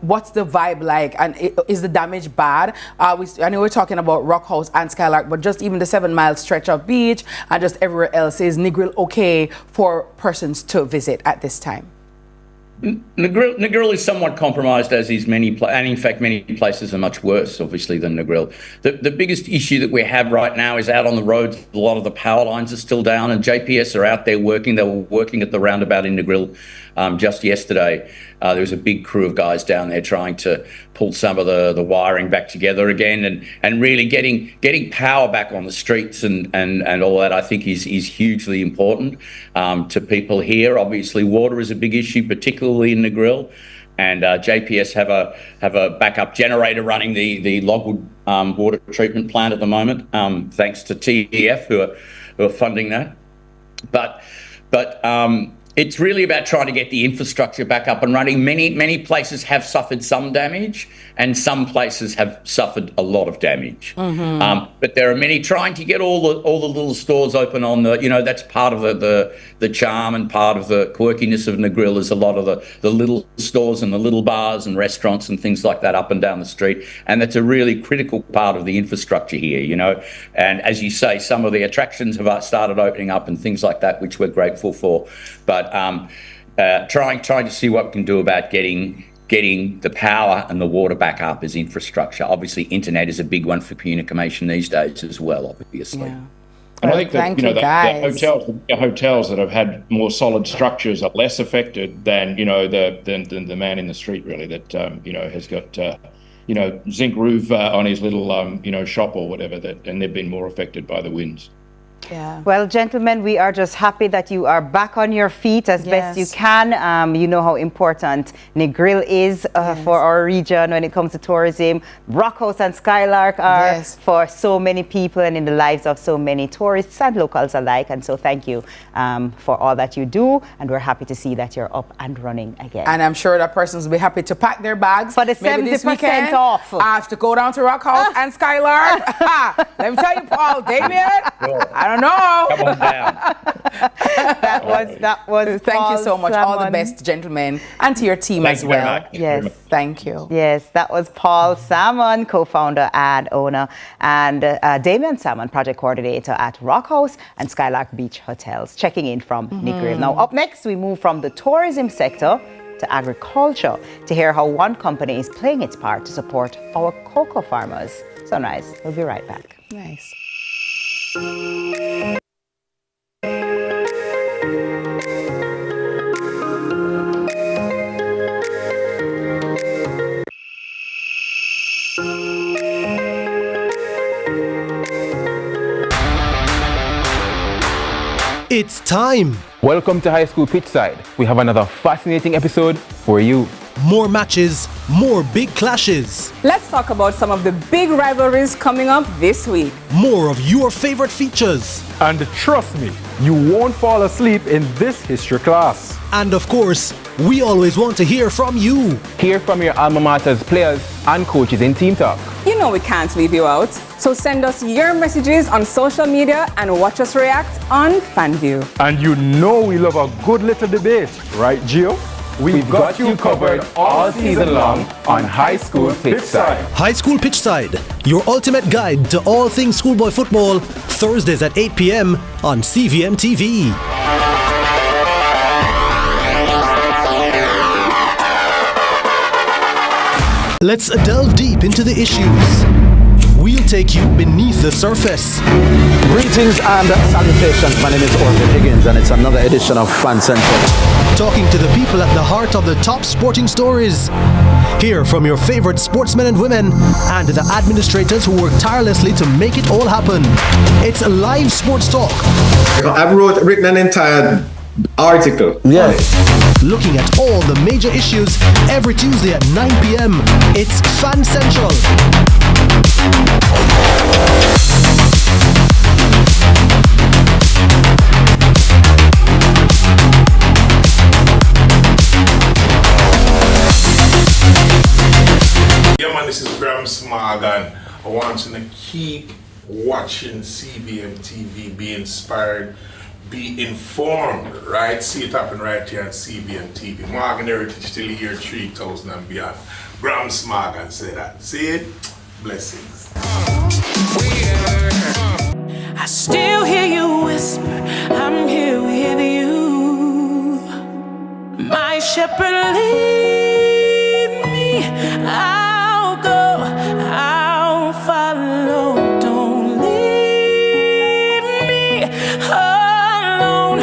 what's the vibe like, and is the damage bad? I know we're talking about Rock House and Skylark, but just even the 7-mile stretch of beach and just everywhere else, is Negril okay for persons to visit at this time? Negril is somewhat compromised, as is many, and in fact many places are much worse, obviously, than Negril. The biggest issue that we have right now is out on the roads. A lot of the power lines are still down, and JPS are out there working. They were working at the roundabout in Negril just yesterday. There was a big crew of guys down there trying to pull some of the wiring back together again, and really getting power back on the streets and all that, I think is hugely important to people here. Obviously, water is a big issue, particularly in Negril, and JPS have a backup generator running the Logwood water treatment plant at the moment, thanks to TEF who are funding that. But it's really about trying to get the infrastructure back up and running. Many places have suffered some damage, and some places have suffered a lot of damage. Mm-hmm. But there are many trying to get all the little stores open on the, that's part of the charm and part of the quirkiness of Negril is a lot of the little stores and the little bars and restaurants and things like that up and down the street. And that's a really critical part of the infrastructure here, And as you say, some of the attractions have started opening up and things like that, which we're grateful for. But trying to see what we can do about getting the power and the water back up as infrastructure. Obviously, internet is a big one for communication these days as well, obviously. Yeah. And I think that the hotels that have had more solid structures are less affected than the man in the street, really, that has got zinc roof on his little, shop or whatever, and they've been more affected by the winds. Yeah. Well, gentlemen, we are just happy that you are back on your feet as best you can. You know how important Negril is for our region when it comes to tourism. Rockhouse and Skylark are for so many people and in the lives of so many tourists and locals alike. And so thank you for all that you do. And we're happy to see that you're up and running again. And I'm sure that persons will be happy to pack their bags for the 70% off. I have to go down to Rockhouse and Skylark. Let me tell you, Paul, Damien, I don't know. Come on down. that was Thank you so much. Salmon. All the best, gentlemen, and to your team as well. Yes. Thank you. Yes, that was Paul Salmon, co-founder and owner, and Damien Salmon, project coordinator at Rockhouse and Skylark Beach Hotels, checking in from Negril. Now, up next, we move from the tourism sector to agriculture to hear how one company is playing its part to support our cocoa farmers. Sunrise, we'll be right back. Nice. It's time. Welcome to High School Pitchside. We have another fascinating episode for you. More matches, more big clashes. Let's talk about some of the big rivalries coming up this week. More of your favorite features. And trust me, you won't fall asleep in this history class. And of course, we always want to hear from you. Hear from your alma mater's players and coaches in Team Talk. You know we can't leave you out. So send us your messages on social media and watch us react on FanView. And you know we love a good little debate, right, Gio? We've got you covered all season long on High School Pitchside. High School Pitchside, your ultimate guide to all things schoolboy football, Thursdays at 8 p.m. on CVM TV. Let's delve deep into the issues. We'll take you beneath the surface. Greetings and salutations. My name is Orville Higgins, and it's another edition of Fan Central. Talking to the people at the heart of the top sporting stories. Hear from your favorite sportsmen and women and the administrators who work tirelessly to make it all happen. It's live sports talk. I've written an entire article. Yes. Looking at all the major issues every Tuesday at 9 p.m. It's Fan Central. Yeah, man, this is Graham Smagan. I want you to keep watching CVM TV, be inspired, be informed, right? See it happen right here on CVM TV. Morgan Heritage till the year 3000 and beyond. Graham Smagan say that. See it? Blessings. I still hear you whisper, I'm here with you. My shepherd, lead me. I'll go, I'll follow. Don't leave me alone.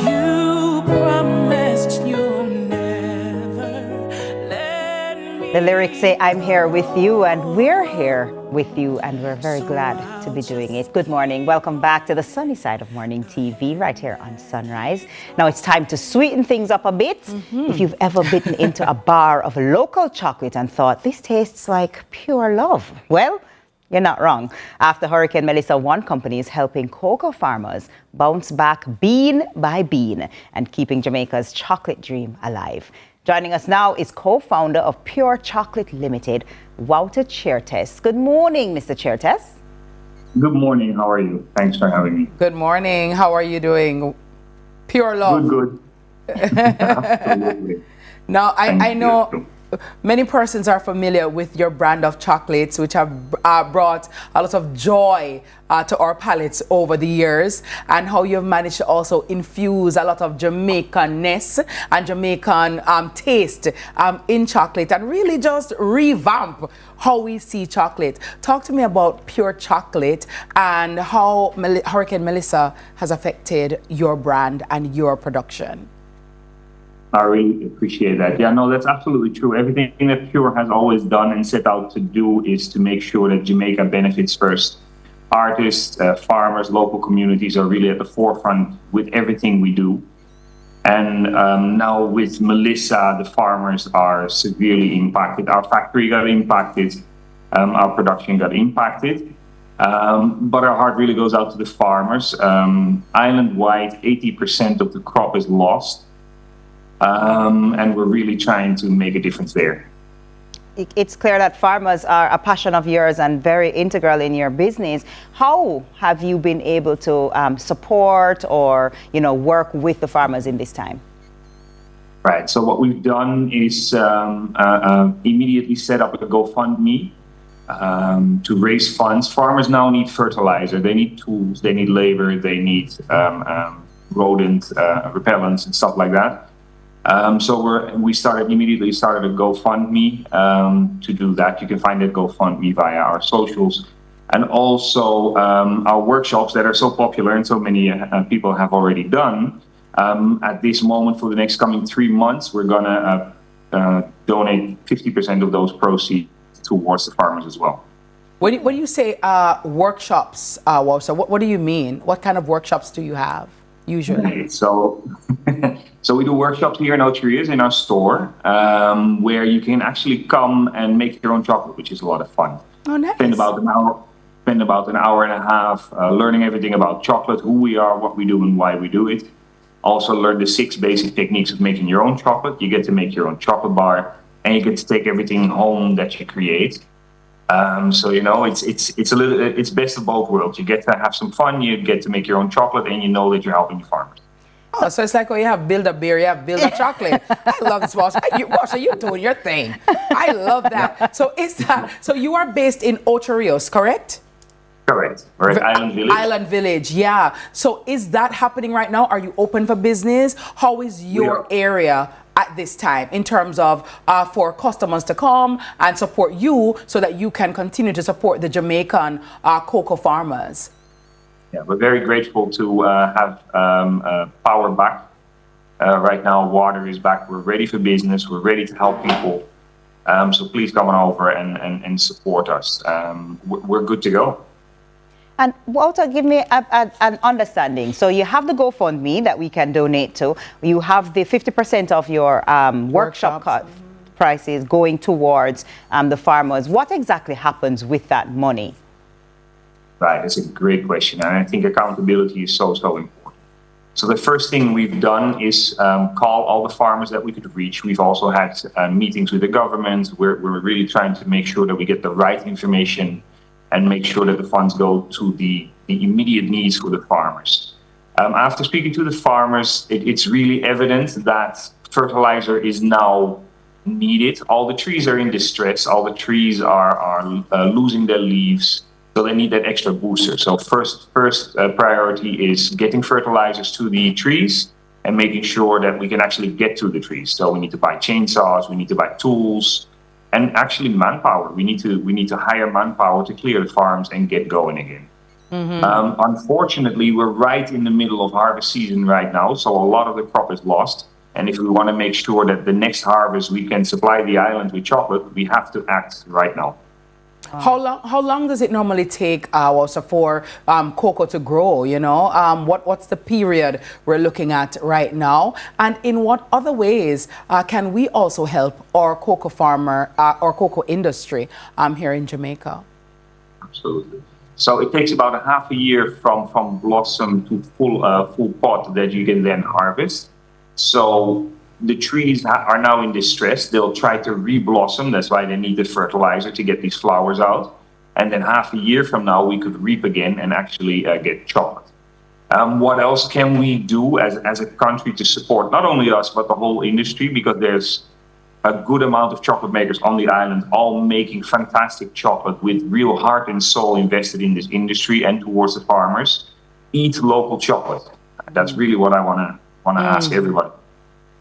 You promised you'll never let me. The lyrics say, I'm here with you, and we're here with you, and we're very glad to be doing it. Good morning. Welcome back to the sunny side of morning TV right here on Sunrise. Now it's time to sweeten things up a bit. If you've ever bitten into a bar of local chocolate and thought, this tastes like pure love, well, you're not wrong. After Hurricane Melissa, one company is helping cocoa farmers bounce back bean by bean and keeping Jamaica's chocolate dream alive. Joining us now is co-founder of Pure Chocolate Limited, Wouter Chertes. Good morning, Mr. Chertes. Good morning. How are you? Thanks for having me. Good morning. How are you doing? Pure love. Good. Absolutely. Now, I know many persons are familiar with your brand of chocolates, which have brought a lot of joy to our palates over the years, and how you've managed to also infuse a lot of Jamaican-ness and Jamaican taste in chocolate, and really just revamp how we see chocolate. Talk to me about Pure Chocolate and how Hurricane Melissa has affected your brand and your production. I really appreciate that. Yeah, no, that's absolutely true. Everything that Pure has always done and set out to do is to make sure that Jamaica benefits first. Artists, farmers, local communities are really at the forefront with everything we do. And now with Melissa, the farmers are severely impacted. Our factory got impacted. Our production got impacted. But our heart really goes out to the farmers. Island-wide, 80% of the crop is lost. And we're really trying to make a difference there. It's clear that farmers are a passion of yours and very integral in your business. How have you been able to support or, work with the farmers in this time? Right. So what we've done is immediately set up a GoFundMe to raise funds. Farmers now need fertilizer. They need tools. They need labor. They need rodent repellents and stuff like that. So we immediately started a GoFundMe to do that. You can find that GoFundMe via our socials, and also our workshops that are so popular and so many people have already done. At this moment, for the next coming 3 months, we're gonna donate 50% of those proceeds towards the farmers as well. When you say workshops, so what do you mean? What kind of workshops do you have usually? So we do workshops here in Otrias in our store, where you can actually come and make your own chocolate, which is a lot of fun. Oh, nice. Spend about an hour and a half learning everything about chocolate, who we are, what we do, and why we do it. Also learn the 6 basic techniques of making your own chocolate. You get to make your own chocolate bar, and you get to take everything home that you create. So it's best of both worlds. You get to have some fun, you get to make your own chocolate, and you know that you're helping the farmers. Oh, so it's like when you have build a beer, you have build a chocolate. I love this, boss. Boss, you're doing your thing. I love that. So you are based in Ocho Rios, correct? Correct. We're at Island Village. Island Village, yeah. So is that happening right now? Are you open for business? How is your area at this time in terms of for customers to come and support you so that you can continue to support the Jamaican cocoa farmers? Yeah, we're very grateful to have power back. Right now, water is back. We're ready for business. We're ready to help people. So please come on over and support us. We're good to go. And Walter, give me an understanding. So you have the GoFundMe that we can donate to. You have the 50% of your workshop prices going towards the farmers. What exactly happens with that money? Right, that's a great question. And I think accountability is so important. So the first thing we've done is call all the farmers that we could reach. We've also had meetings with the government. We're really trying to make sure that we get the right information and make sure that the funds go to the immediate needs for the farmers. After speaking to the farmers, it's really evident that fertilizer is now needed. All the trees are in distress. All the trees are losing their leaves. So they need that extra booster. So first priority is getting fertilizers to the trees and making sure that we can actually get to the trees. So we need to buy chainsaws, we need to buy tools, and actually manpower. We need to hire manpower to clear the farms and get going again. Mm-hmm. Unfortunately, we're right in the middle of harvest season right now, so a lot of the crop is lost. And if we want to make sure that the next harvest we can supply the island with chocolate, we have to act right now. How long does it normally take also for cocoa to grow? What's the period we're looking at right now, and in what other ways can we also help our cocoa farmer or cocoa industry here in Jamaica? Absolutely. So it takes about a half a year from blossom to full pot that you can then harvest. So the trees are now in distress. They'll try to re-blossom. That's why they need the fertilizer to get these flowers out. And then half a year from now, we could reap again and actually get chocolate. What else can we do as a country to support not only us, but the whole industry? Because there's a good amount of chocolate makers on the island, all making fantastic chocolate with real heart and soul invested in this industry and towards the farmers. Eat local chocolate. That's really what I want to ask everybody.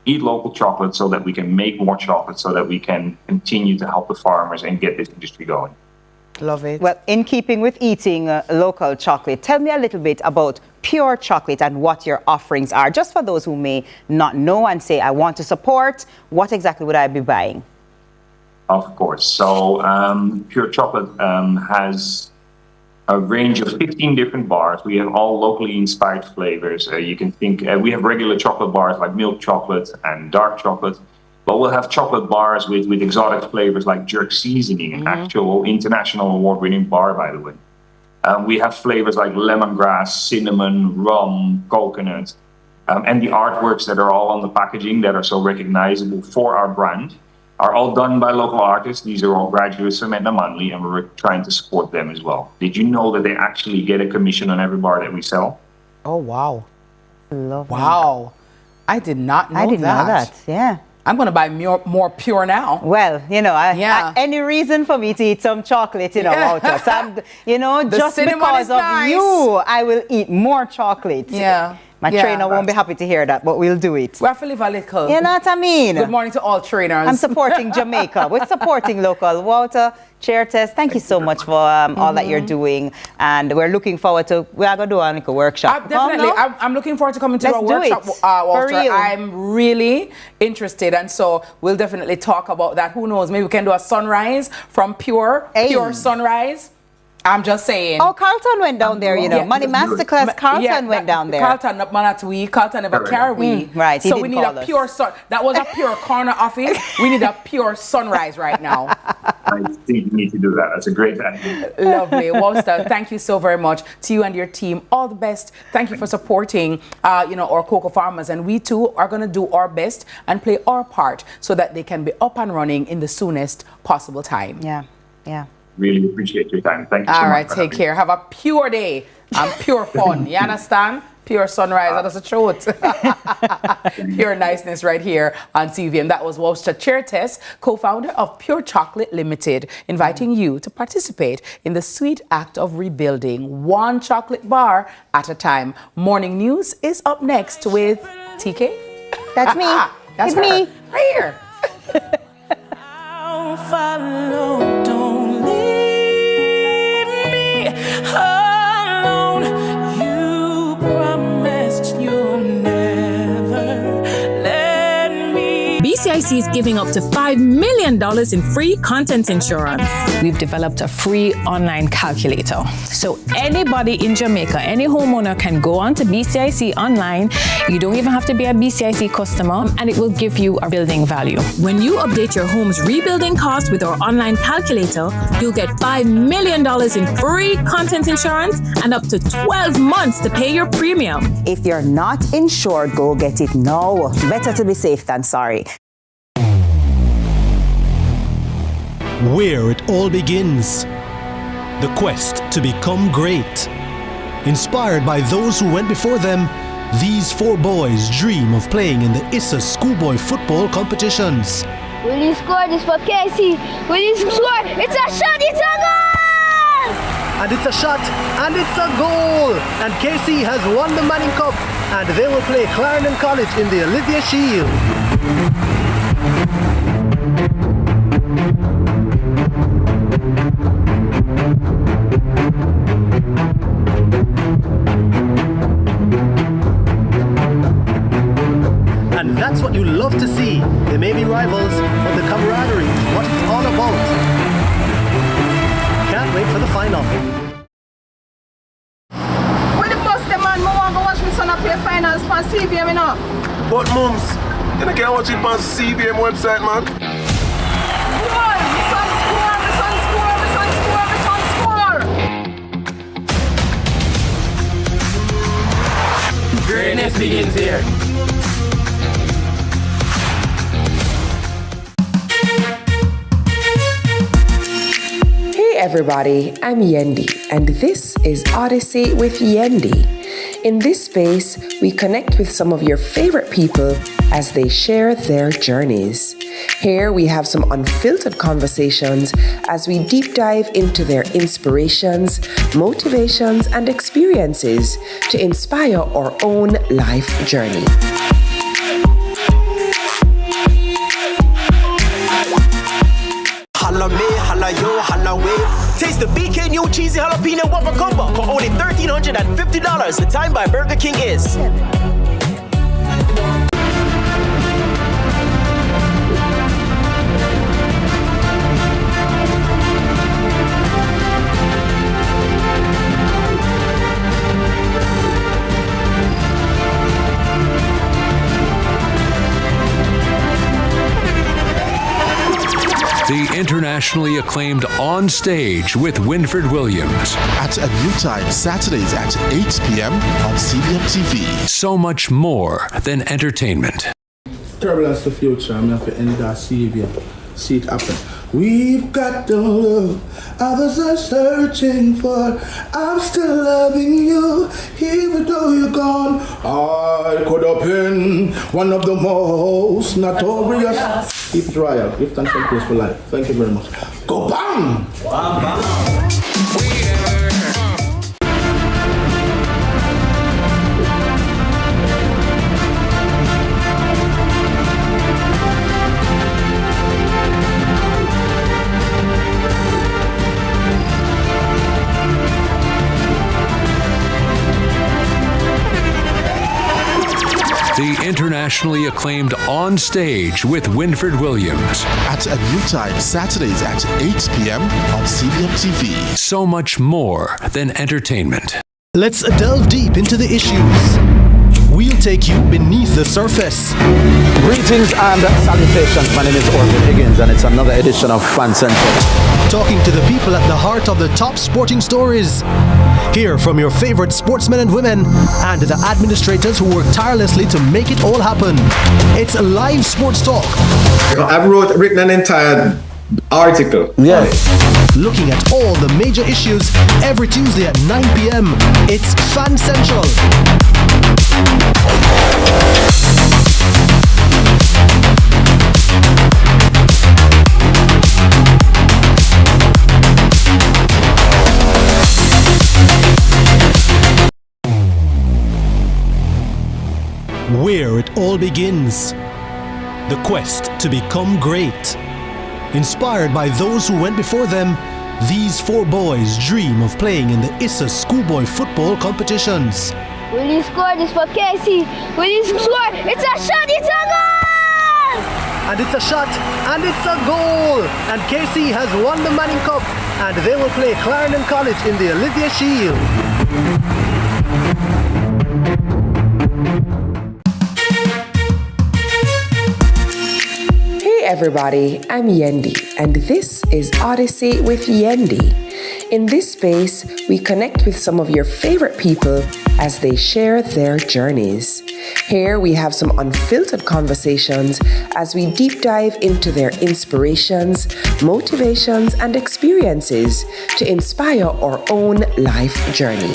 Eat local chocolate so that we can make more chocolate, so that we can continue to help the farmers and get this industry going. Love it. Well, in keeping with eating local chocolate, tell me a little bit about Pure Chocolate and what your offerings are. Just for those who may not know and say, I want to support, what exactly would I be buying? Of course. So Pure Chocolate has a range of 15 different bars. We have all locally inspired flavors. You can think, we have regular chocolate bars like milk chocolate and dark chocolate, but we'll have chocolate bars with exotic flavors like jerk seasoning, an actual international award-winning bar, by the way. We have flavors like lemongrass, cinnamon, rum, coconut, and the artworks that are all on the packaging that are so recognizable for our brand are all done by local artists. These are all graduates from Edna Manley, and we're trying to support them as well. Did you know that they actually get a commission on every bar that we sell? Oh, wow. Lovely. Wow. I did not know that. I didn't know that, yeah. I'm going to buy more Pure now. Well, you know, any reason for me to eat some chocolate, you know, Walter. So I'm, you know, just because of you, I will eat more chocolate. Yeah. My trainer won't be happy to hear that, but we'll do it. We have to live a little. You know what I mean? Good morning to all trainers. I'm supporting Jamaica. We're supporting local. Walter, Chair Test, thank you so much for all that you're doing. And we're looking forward to, we are going to do a workshop. Definitely. I'm looking forward to coming to a workshop, Walter. For real. I'm really interested. And so we'll definitely talk about that. Who knows? Maybe we can do a sunrise from Pure Sunrise. I'm just saying. Oh, Carlton went down there, you know. Money Masterclass, Carlton went down there. Carlton, not Manatee. Carlton never carry we. Right, so we need a pure sun. That was a pure corner office. We need a pure sunrise right now. I think you need to do that. That's a great idea. Lovely. Walter, thank you so very much to you and your team. All the best. Thank you for supporting, you know, our cocoa farmers. And we too are going to do our best and play our part so that they can be up and running in the soonest possible time. Yeah, yeah. Really appreciate your time. Thank you so much. All right, take care. Have a pure day and pure fun. You understand? Pure sunrise. That's the truth. Pure niceness right here on CVM. That was Walter Chair Test, co-founder of Pure Chocolate Limited, inviting you to participate in the sweet act of rebuilding one chocolate bar at a time. Morning News is up next with TK. That's me. That's me. Right here. I'll follow, don't leave me alone. You promised you'll never let me. BCIC is giving up to $5 million in free content insurance. We've developed a free online calculator. So anybody in Jamaica, any homeowner can go on to BCIC online. You don't even have to be a BCIC customer, and it will give you a building value. When you update your home's rebuilding cost with our online calculator, you'll get $5 million in free content insurance and up to 12 months to pay your premium. If you're not insured, go get it now. Better to be safe than sorry. Where it all begins. The quest to become great. Inspired by those who went before them, these four boys dream of playing in the ISSA schoolboy football competitions. Will you score this for Casey? Will you score? It's a shot, it's a goal! And it's a shot, and it's a goal! And Casey has won the Manning Cup, and they will play Clarendon College in the Olivia Shield. And that's what you love to see. They may be rivals, but the camaraderie is what it's all about. Can't wait for the final. When the bus the man, I want to watch my son play finals on CVM, you know. But mums, you can't watch it on CVM website, man. Boy, my son score, my son score, my son score, my son score. Greatness begins here. Hey everybody, I'm Yendi, and this is Odyssey with Yendi. In this space, we connect with some of your favorite people as they share their journeys. Here we have some unfiltered conversations as we deep dive into their inspirations, motivations, and experiences to inspire our own life journey. Holla me, holla yo, holla way. Taste the BK new cheesy jalapeno Whopper combo for only $1,350. The time by Burger King is. The internationally acclaimed On Stage with Winfred Williams. At a new time, Saturdays at 8 p.m. on CVM TV. So much more than entertainment. Turbulence to future, I'm going to end that CVM. See it happen. We've got the love others are searching for. I'm still loving you, even though you're gone. I could have been one of the most notorious. Keep it royal. Give thanks and praise for life. Thank you very much. Go bang! Bang, bang. The internationally acclaimed On Stage with Winfred Williams. At a new time, Saturdays at 8 p.m. on CVM TV. So much more than entertainment. Let's delve deep into the issues. We'll take you beneath the surface. Greetings and salutations. My name is Orville Higgins, and it's another edition of Fan Central. Talking to the people at the heart of the top sporting stories. Hear from your favorite sportsmen and women and the administrators who work tirelessly to make it all happen. It's live sports talk. I've written an entire article. Yes. Looking at all the major issues every Tuesday at 9 p.m. It's Fan Central. Where it all begins. The quest to become great. Inspired by those who went before them, these four boys dream of playing in the ISA schoolboy football competitions. Will you score this for Casey? Will you score? It's a shot, it's a goal! And it's a shot, and it's a goal! And Casey has won the Manning Cup, and they will play Clarendon College in the Olivia Shield. Hey everybody, I'm Yendi, and this is Odyssey with Yendi. In this space, we connect with some of your favorite people as they share their journeys. Here we have some unfiltered conversations as we deep dive into their inspirations, motivations, and experiences to inspire our own life journey.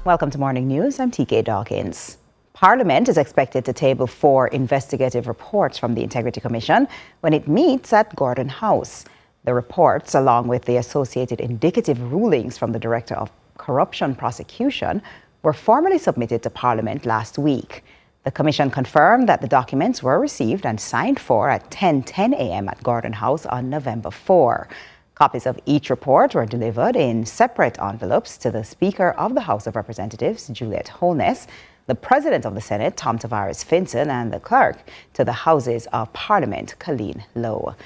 Welcome to Morning News. I'm TK Dawkins. Parliament is expected to table 4 investigative reports from the Integrity Commission when it meets at Gordon House. The reports, along with the associated indicative rulings from the Director of Corruption Prosecution, were formally submitted to Parliament last week. The Commission confirmed that the documents were received and signed for at 10:10 a.m. at Gordon House on November 4. Copies of each report were delivered in separate envelopes to the Speaker of the House of Representatives, Juliet Holness, the President of the Senate, Tom Tavares Finson, and the Clerk to the Houses of Parliament, Colleen Lowe.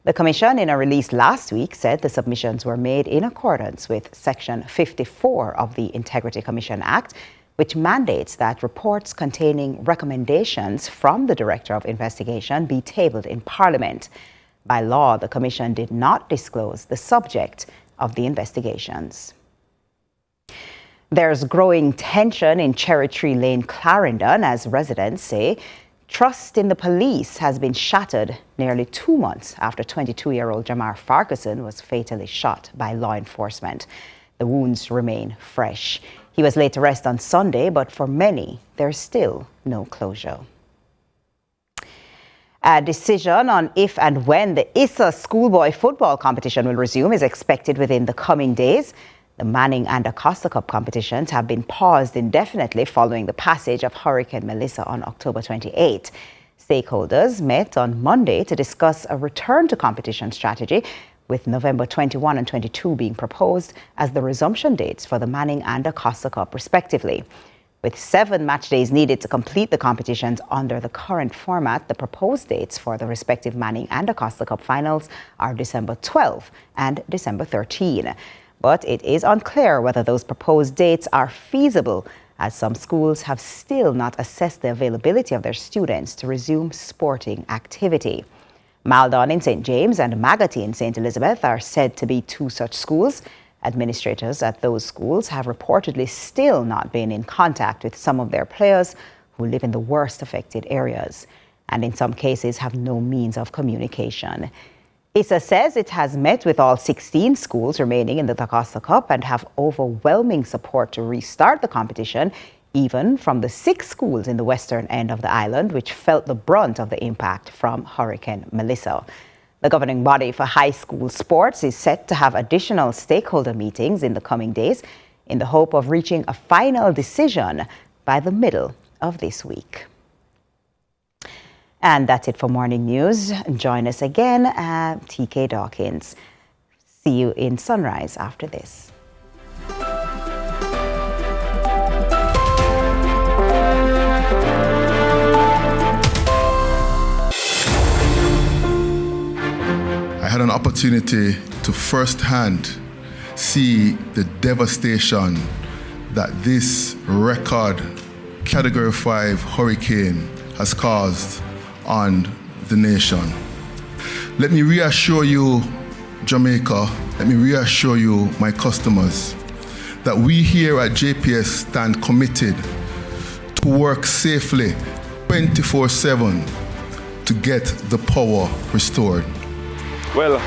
The Commission, in a release last week, said the submissions were made in accordance with Section 54 of the Integrity Commission Act, which mandates that reports containing recommendations from the Director of Investigation be tabled in Parliament. By law, the Commission did not disclose the subject of the investigations. There's growing tension in Cherry Tree Lane, Clarendon, as residents say trust in the police has been shattered nearly 2 months after 22-year-old Jamar Farquharson was fatally shot by law enforcement. The wounds remain fresh. He was laid to rest on Sunday, but for many, there's still no closure. A decision on if and when the ISA schoolboy football competition will resume is expected within the coming days. The Manning and Acosta Cup competitions have been paused indefinitely following the passage of Hurricane Melissa on October 28. Stakeholders met on Monday to discuss a return to competition strategy, with November 21 and 22 being proposed as the resumption dates for the Manning and Acosta Cup, respectively. With 7 match days needed to complete the competitions under the current format, the proposed dates for the respective Manning and Acosta Cup finals are December 12 and December 13. But it is unclear whether those proposed dates are feasible, as some schools have still not assessed the availability of their students to resume sporting activity. Maldon in St. James and Magotty in St. Elizabeth are said to be 2 such schools. Administrators at those schools have reportedly still not been in contact with some of their players who live in the worst affected areas, and in some cases have no means of communication. ISA says it has met with all 16 schools remaining in the Acosta Cup and have overwhelming support to restart the competition, even from the 6 schools in the western end of the island, which felt the brunt of the impact from Hurricane Melissa. The governing body for high school sports is set to have additional stakeholder meetings in the coming days in the hope of reaching a final decision by the middle of this week. And that's it for Morning News. Join us again at TK Dawkins. See you in Sunrise after this. I had an opportunity to firsthand see the devastation that this record Category 5 hurricane has caused on the nation. Let me reassure you, Jamaica, let me reassure you, my customers, that we here at JPS stand committed to work safely 24/7 to get the power restored. Well,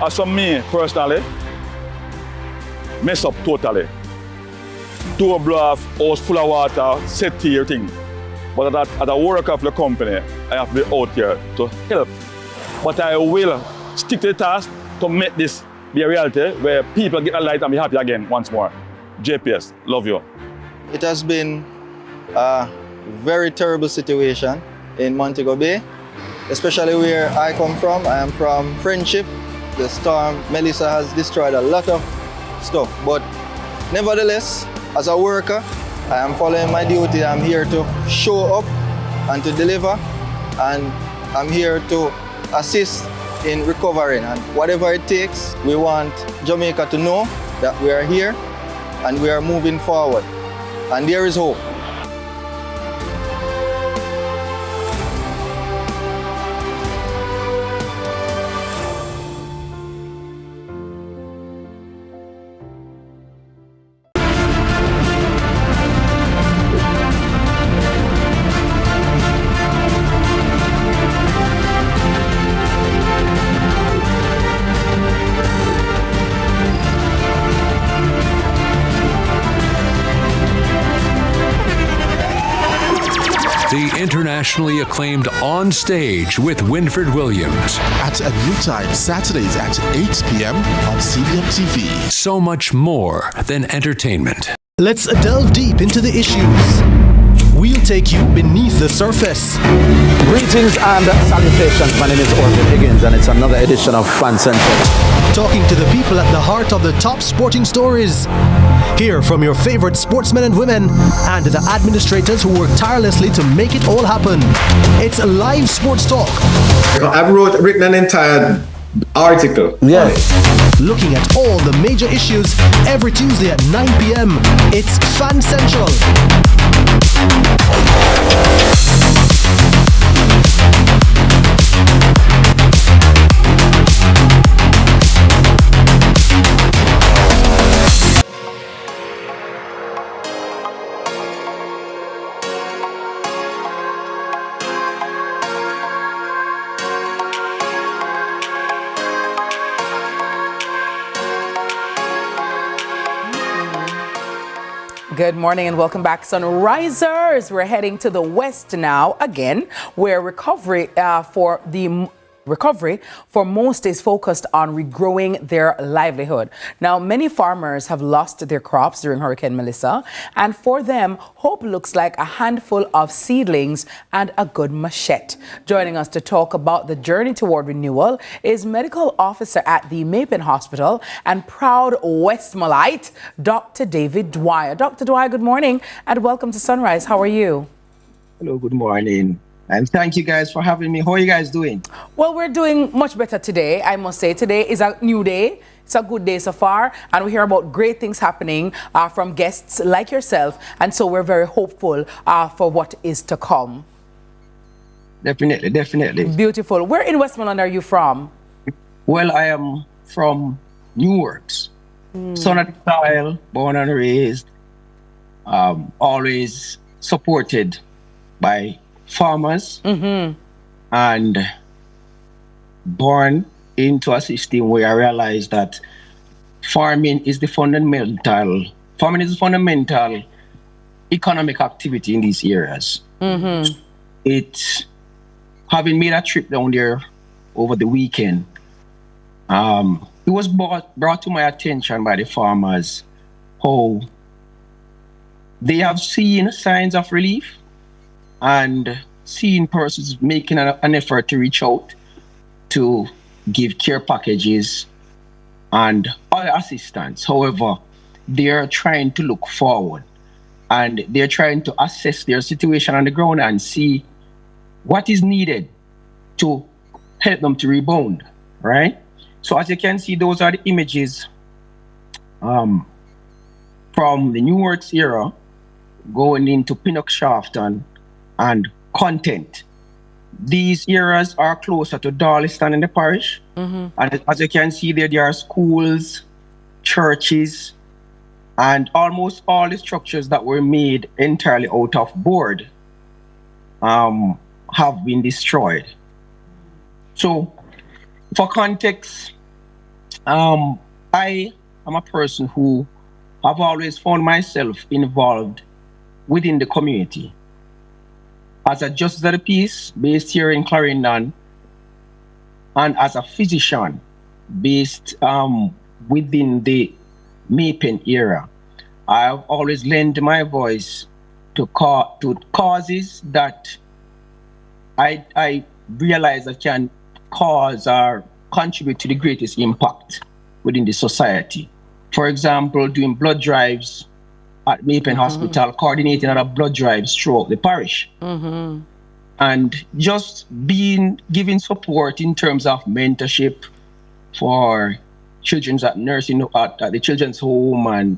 as for me personally, mess up totally. Door blow off, house full of water, set here thing. But as a worker of the company, I have to be out here to help. But I will stick to the task to make this be a reality where people get a light and be happy again once more. JPS, love you. It has been a very terrible situation in Montego Bay, especially where I come from. I am from Friendship. The storm Melissa has destroyed a lot of stuff, but nevertheless, as a worker, I am following my duty. I'm here to show up and to deliver, and I'm here to assist in recovering. And whatever it takes, we want Jamaica to know that we are here and we are moving forward. And there is hope. The internationally acclaimed On Stage with Winfred Williams. At a new time, Saturdays at 8 p.m. on CVM TV. So much more than entertainment. Let's delve deep into the issues. We'll take you beneath the surface. Greetings and salutations. My name is Orville Higgins, and it's another edition of Fan Central. Talking to the people at the heart of the top sporting stories. Hear from your favorite sportsmen and women and the administrators who work tirelessly to make it all happen. It's live sports talk. I've written an entire article. Yes. Looking at all the major issues every Tuesday at 9 p.m. It's Fan Central. Good morning and welcome back, Sunrisers. We're heading to the west now again, where recovery for the recovery for most is focused on regrowing their livelihood. Now, many farmers have lost their crops during Hurricane Melissa, and for them, hope looks like a handful of seedlings and a good machete. Joining us to talk about the journey toward renewal is medical officer at the Jamaican Hospital and proud Westmolite, Dr. David Dwyer. Dr. Dwyer, good morning and welcome to Sunrise. How are you? Hello, good morning. And thank you guys for having me. How are you guys doing? Well, we're doing much better today, I must say. Today is a new day. It's a good day so far. And we hear about great things happening from guests like yourself. And so we're very hopeful for what is to come. Definitely, definitely. Beautiful. Where in Westmoreland are you from? Well, I am from Newarks. Son of the soil, born and raised, always supported by farmers, and born into a system where I realized that farming is the fundamental economic activity in these areas. It, having made a trip down there over the weekend, it was brought to my attention by the farmers how they have seen signs of relief and seeing persons making an effort to reach out to give care packages and other assistance. However, they are trying to look forward and they're trying to assess their situation on the ground and see what is needed to help them to rebound, right? So as you can see, those are the images from the Newarks era going into Pinnock Shafton and Content. These areas are closer to Darliston in the parish. And as you can see there are schools, churches, and almost all the structures that were made entirely out of board have been destroyed. So for context, I am a person who have always found myself involved within the community. As a justice of the peace based here in Clarendon, and as a physician based within the Mapen era, I have always lent my voice to causes that I realize that can cause or contribute to the greatest impact within the society. For example, doing blood drives at Mapen Hospital, coordinating other blood drives throughout the parish. And just giving support in terms of mentorship for children at nursing, at the children's home, and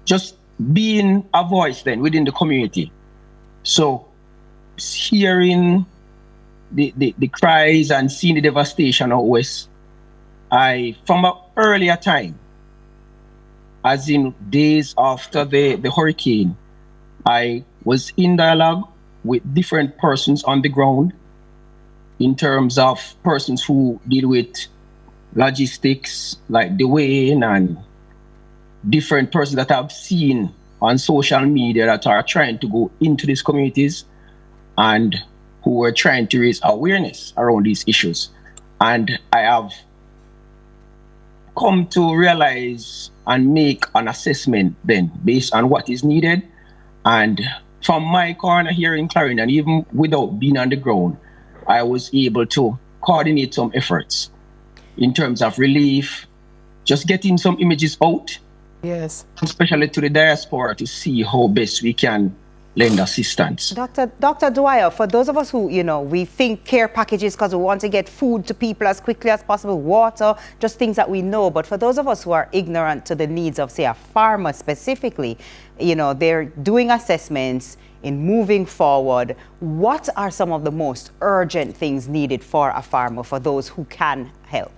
just being a voice then within the community. So hearing the cries and seeing the devastation out west, from an earlier time, as in days after the hurricane, I was in dialogue with different persons on the ground in terms of persons who deal with logistics, like Dwayne, and different persons that I've seen on social media that are trying to go into these communities and who are trying to raise awareness around these issues. And I have come to realize and make an assessment then based on what is needed. And from my corner here in Clarendon, even without being on the ground, I was able to coordinate some efforts in terms of relief, just getting some images out, especially to the diaspora, to see how best we can lend assistance. Dr. Dwyer, for those of us who, we think care packages because we want to get food to people as quickly as possible, water, just things that we know. But for those of us who are ignorant to the needs of, say, a farmer specifically, they're doing assessments in moving forward. What are some of the most urgent things needed for a farmer, for those who can help?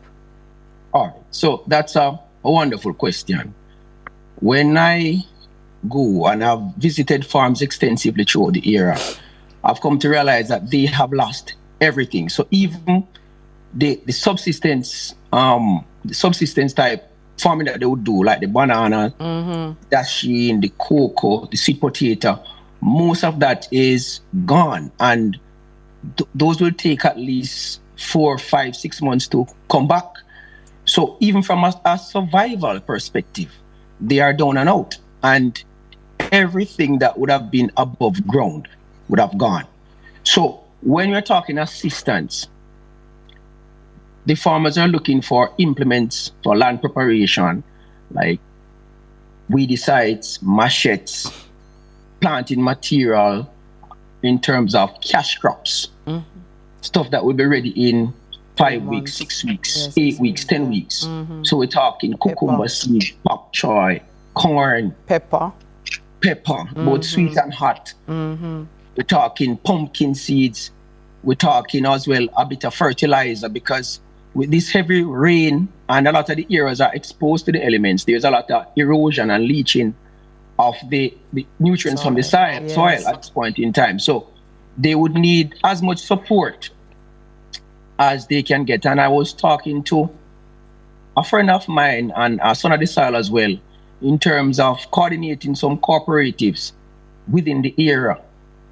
All right, so that's a wonderful question. When I go and I've visited farms extensively throughout the era, I've come to realize that they have lost everything. So even the subsistence type farming that they would do, like the banana, dasheen, the cocoa, the sweet potato, most of that is gone. And those will take at least 4, 5, 6 months to come back. So even from a survival perspective, they are down and out. And everything that would have been above ground would have gone. So when we're talking assistance, the farmers are looking for implements for land preparation, like weedicides, machetes, planting material in terms of cash crops, stuff that will be ready in 5 weeks, 6 weeks, 8 weeks, 10 weeks. So we're talking cucumber seed, bok choy, corn, pepper, both sweet and hot. We're talking pumpkin seeds. We're talking as well a bit of fertilizer, because with this heavy rain and a lot of the areas are exposed to the elements, there's a lot of erosion and leaching of the nutrients from the soil at this point in time. So they would need as much support as they can get. And I was talking to a friend of mine and a son of the soil as well, in terms of coordinating some cooperatives within the area.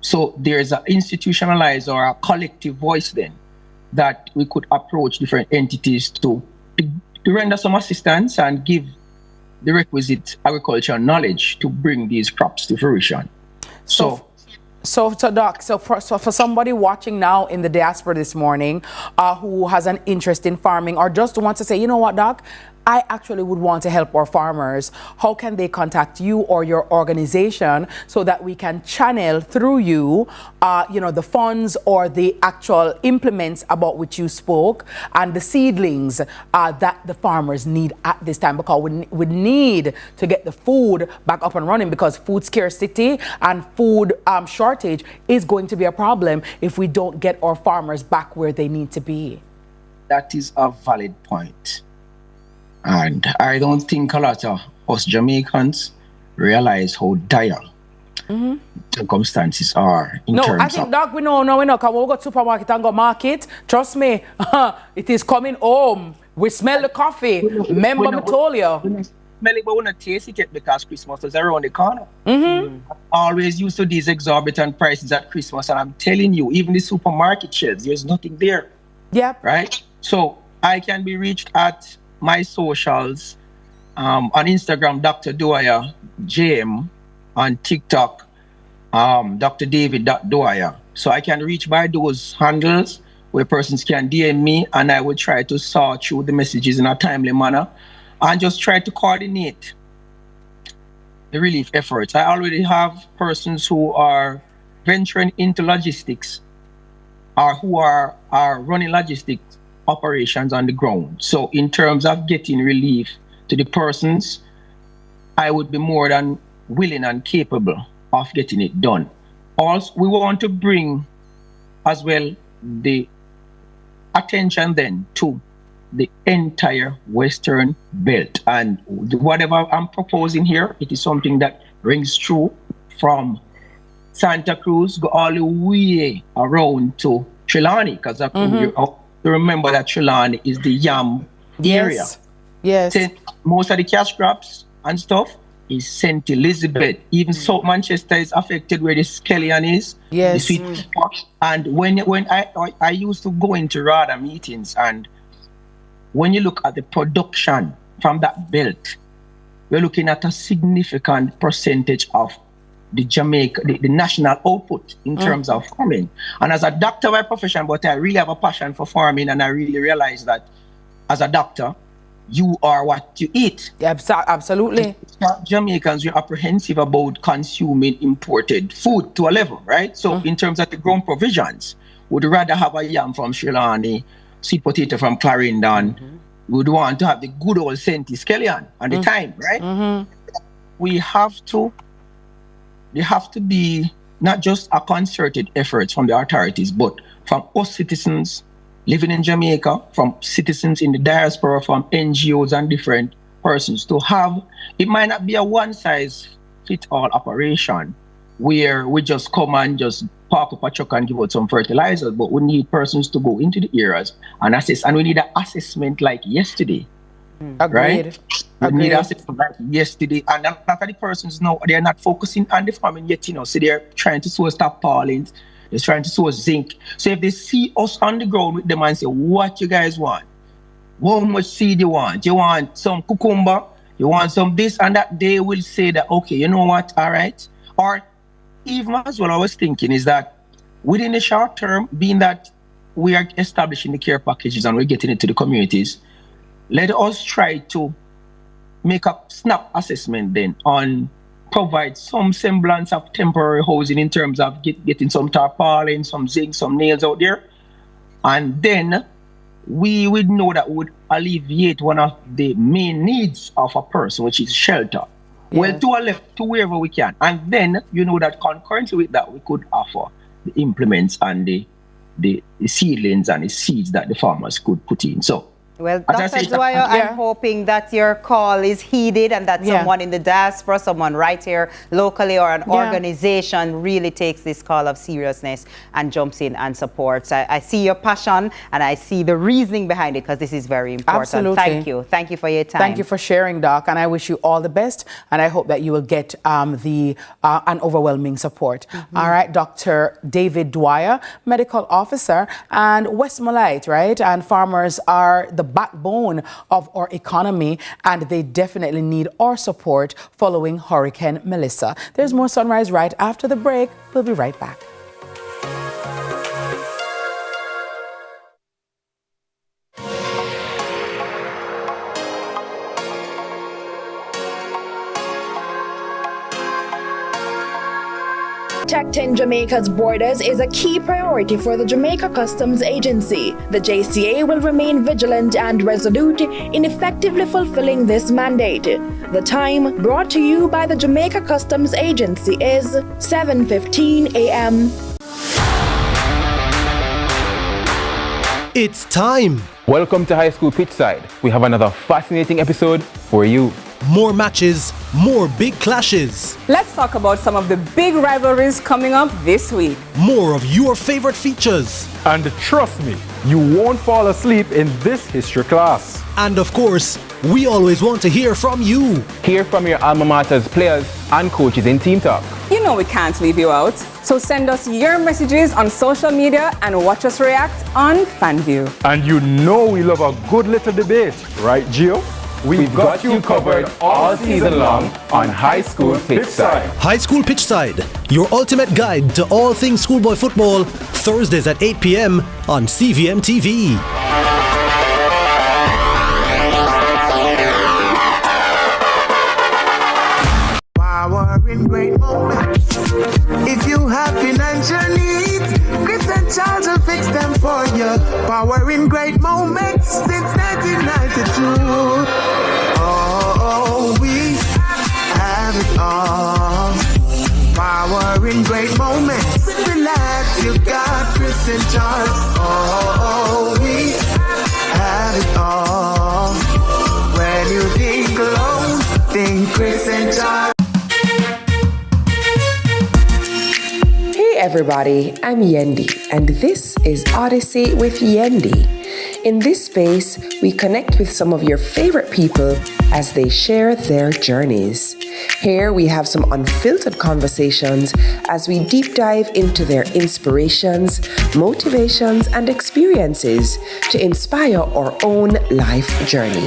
So there's an institutionalized or a collective voice then that we could approach different entities to render some assistance and give the requisite agricultural knowledge to bring these crops to fruition. So Doc, for somebody watching now in the diaspora this morning who has an interest in farming or just wants to say, you know what, Doc, I actually would want to help our farmers. How can they contact you or your organization so that we can channel through you, the funds or the actual implements about which you spoke and the seedlings that the farmers need at this time? Because we need to get the food back up and running, because food scarcity and food shortage is going to be a problem if we don't get our farmers back where they need to be. That is a valid point. And I don't think a lot of us Jamaicans realize how dire circumstances are in terms of... No, I think, Doc, we know, because when we go to supermarket and go market, trust me, it is coming home. We smell the coffee. Remember me told you. Smell it, but we don't taste it yet because Christmas is around the corner. Always used to these exorbitant prices at Christmas, and I'm telling you, even the supermarket shelves, there's nothing there. Yep. Right? So I can be reached at my socials, on Instagram, Dr. Dwyer JM, on TikTok, Dr. David.Dwyer. So I can reach by those handles where persons can DM me, and I will try to sort through the messages in a timely manner and just try to coordinate the relief efforts. I already have persons who are venturing into logistics or who are running logistics operations on the ground. So in terms of getting relief to the persons, I would be more than willing and capable of getting it done. Also, we want to bring as well the attention then to the entire Western belt. And whatever I'm proposing here, it is something that rings true from Santa Cruz, go all the way around to Trelawney, because remember that Trelawney is the yam area. Yes. Most of the cash crops and stuff is St. Elizabeth. Even South Manchester is affected where the scallion is. Yes. The sweet spot. And when I used to go into RADA meetings, and when you look at the production from that belt, we're looking at a significant percentage of the Jamaica, the national output in terms of farming. And as a doctor by profession, but I really have a passion for farming, and I really realize that as a doctor, you are what you eat. Yeah, absolutely. Jamaicans, we're apprehensive about consuming imported food to a level, right? So in terms of the grown provisions, would rather have a yam from Sri Lanka, sweet potato from Clarendon. Would want to have the good old Senti scallion at the time, right? There have to be not just a concerted effort from the authorities, but from us citizens living in Jamaica, from citizens in the diaspora, from NGOs and different persons to have, it might not be a one-size-fits-all operation where we just come and just park up a truck and give out some fertilizers, but we need persons to go into the areas and assess, and we need an assessment like yesterday. Agreed. We need an assessment like yesterday, and a lot of the persons know they're not focusing on the farming yet, so they're trying to source stockpilings. They're trying to sow zinc. So if they see us on the ground with them and say, what you guys want? How much seed you want? You want some cucumber? You want some this and that? They will say that, okay, you know what? All right. Or even as well, I was thinking is that within the short term, being that we are establishing the care packages and we're getting it to the communities, let us try to make a snap assessment then on provide some semblance of temporary housing in terms of getting some tarpaulin, some zinc, some nails out there. And then we would know that would alleviate one of the main needs of a person, which is shelter. Yes. Well, to our left, to wherever we can. And then you know that concurrently with that, we could offer the implements and the seedlings and the seeds that the farmers could put in. So, well, Dr. Dwyer, I'm hoping that your call is heeded and that someone in the diaspora, someone right here locally or an organization really takes this call of seriousness and jumps in and supports. I see your passion and I see the reasoning behind it because this is very important. Absolutely. Thank you. Thank you for your time. Thank you for sharing, Doc, and I wish you all the best and I hope that you will get an overwhelming support. All right, Dr. David Dwyer, medical officer and Westmolite, right? And farmers are the backbone of our economy and they definitely need our support following Hurricane Melissa. There's more Sunrise right after the break. We'll be right back. Protecting Jamaica's borders is a key priority for the Jamaica Customs Agency. The JCA will remain vigilant and resolute in effectively fulfilling this mandate. The time brought to you by the Jamaica Customs Agency is 7:15 a.m. It's time. Welcome to High School Pitchside. We have another fascinating episode for you. More matches, more big clashes. Let's talk about some of the big rivalries coming up this week. More of your favorite features. And trust me, you won't fall asleep in this history class. And of course, we always want to hear from you. Hear from your alma mater's players and coaches in Team Talk. You know we can't leave you out. So send us your messages on social media and watch us react on FanView. And you know we love a good little debate, right, Gio? We've got you covered all season long on High School Pitchside. High School Pitchside, your ultimate guide to all things schoolboy football, Thursdays at 8 p.m. on CVM TV. Power in great moments. If you have financial needs, Chris and Charles will fix them for you. Power in great moments since 1992. Oh, we have it all. Power in great moments. Relax, you got Chris and Charles. Oh, we have it all. When you think alone, think Chris and Charles. Hey everybody, I'm Yendi, and this is Odyssey with Yendi. In this space, we connect with some of your favorite people as they share their journeys. Here we have some unfiltered conversations as we deep dive into their inspirations, motivations, and experiences to inspire our own life journey.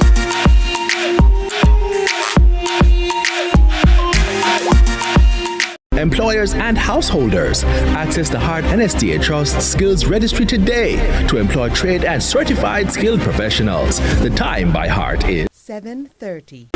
Employers and householders, access the Hart NSTA Trust Skills Registry today to employ trained and certified skilled professionals. The time by Hart is 7:30.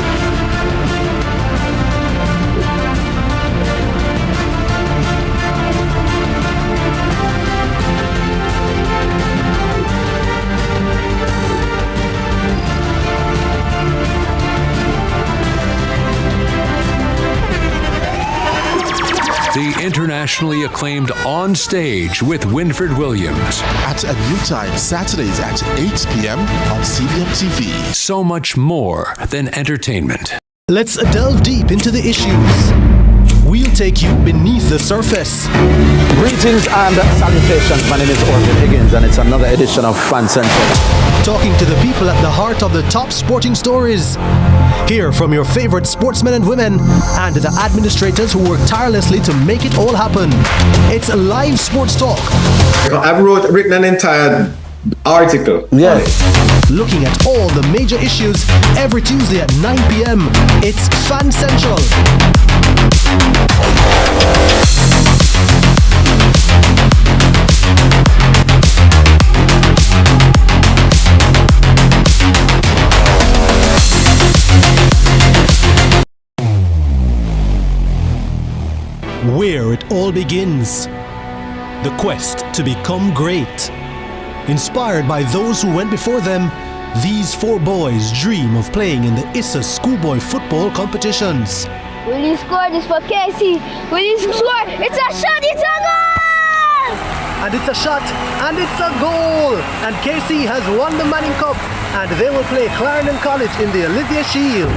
The internationally acclaimed On Stage with Winfred Williams. At a new time, Saturdays at 8 p.m. on CVM TV. So much more than entertainment. Let's delve deep into the issues. we'll take you beneath the surface. Greetings and salutations. My name is Orville Higgins, and it's another edition of Fan Central. Talking to the people at the heart of the top sporting stories. Hear from your favorite sportsmen and women and the administrators who work tirelessly to make it all happen. It's live sports talk. I've written an entire article. Yes. Looking at all the major issues every Tuesday at 9 p.m. It's Fan Central. Where it all begins. The quest to become great. Inspired by those who went before them, these four boys dream of playing in the ISSA schoolboy football competitions. Will you score this for Casey? Will you score? It's a shot, it's a goal! And it's a shot, and it's a goal! And Casey has won the Manning Cup, and they will play Clarendon College in the Olivia Shield.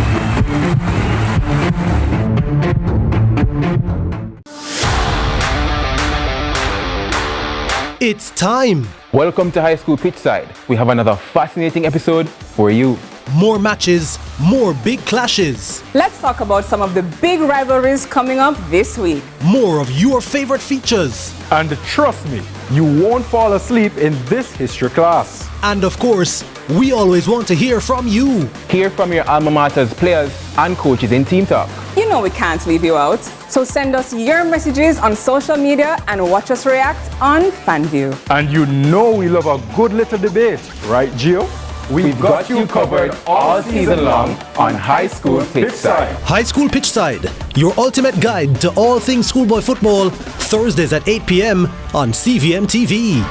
It's time. Welcome to High School Pitchside. We have another fascinating episode for you. More matches, more big clashes. Let's talk about some of the big rivalries coming up this week. More of your favorite features. And trust me, you won't fall asleep in this history class. And of course, we always want to hear from you. Hear from your alma mater's players and coaches in Team Talk. You know we can't leave you out. So send us your messages on social media and watch us react on FanView. And you know we love a good little debate, right, Gio? We've got you covered all season long on High School Pitchside. High School Pitchside, your ultimate guide to all things schoolboy football, Thursdays at 8 p.m. on CVM TV.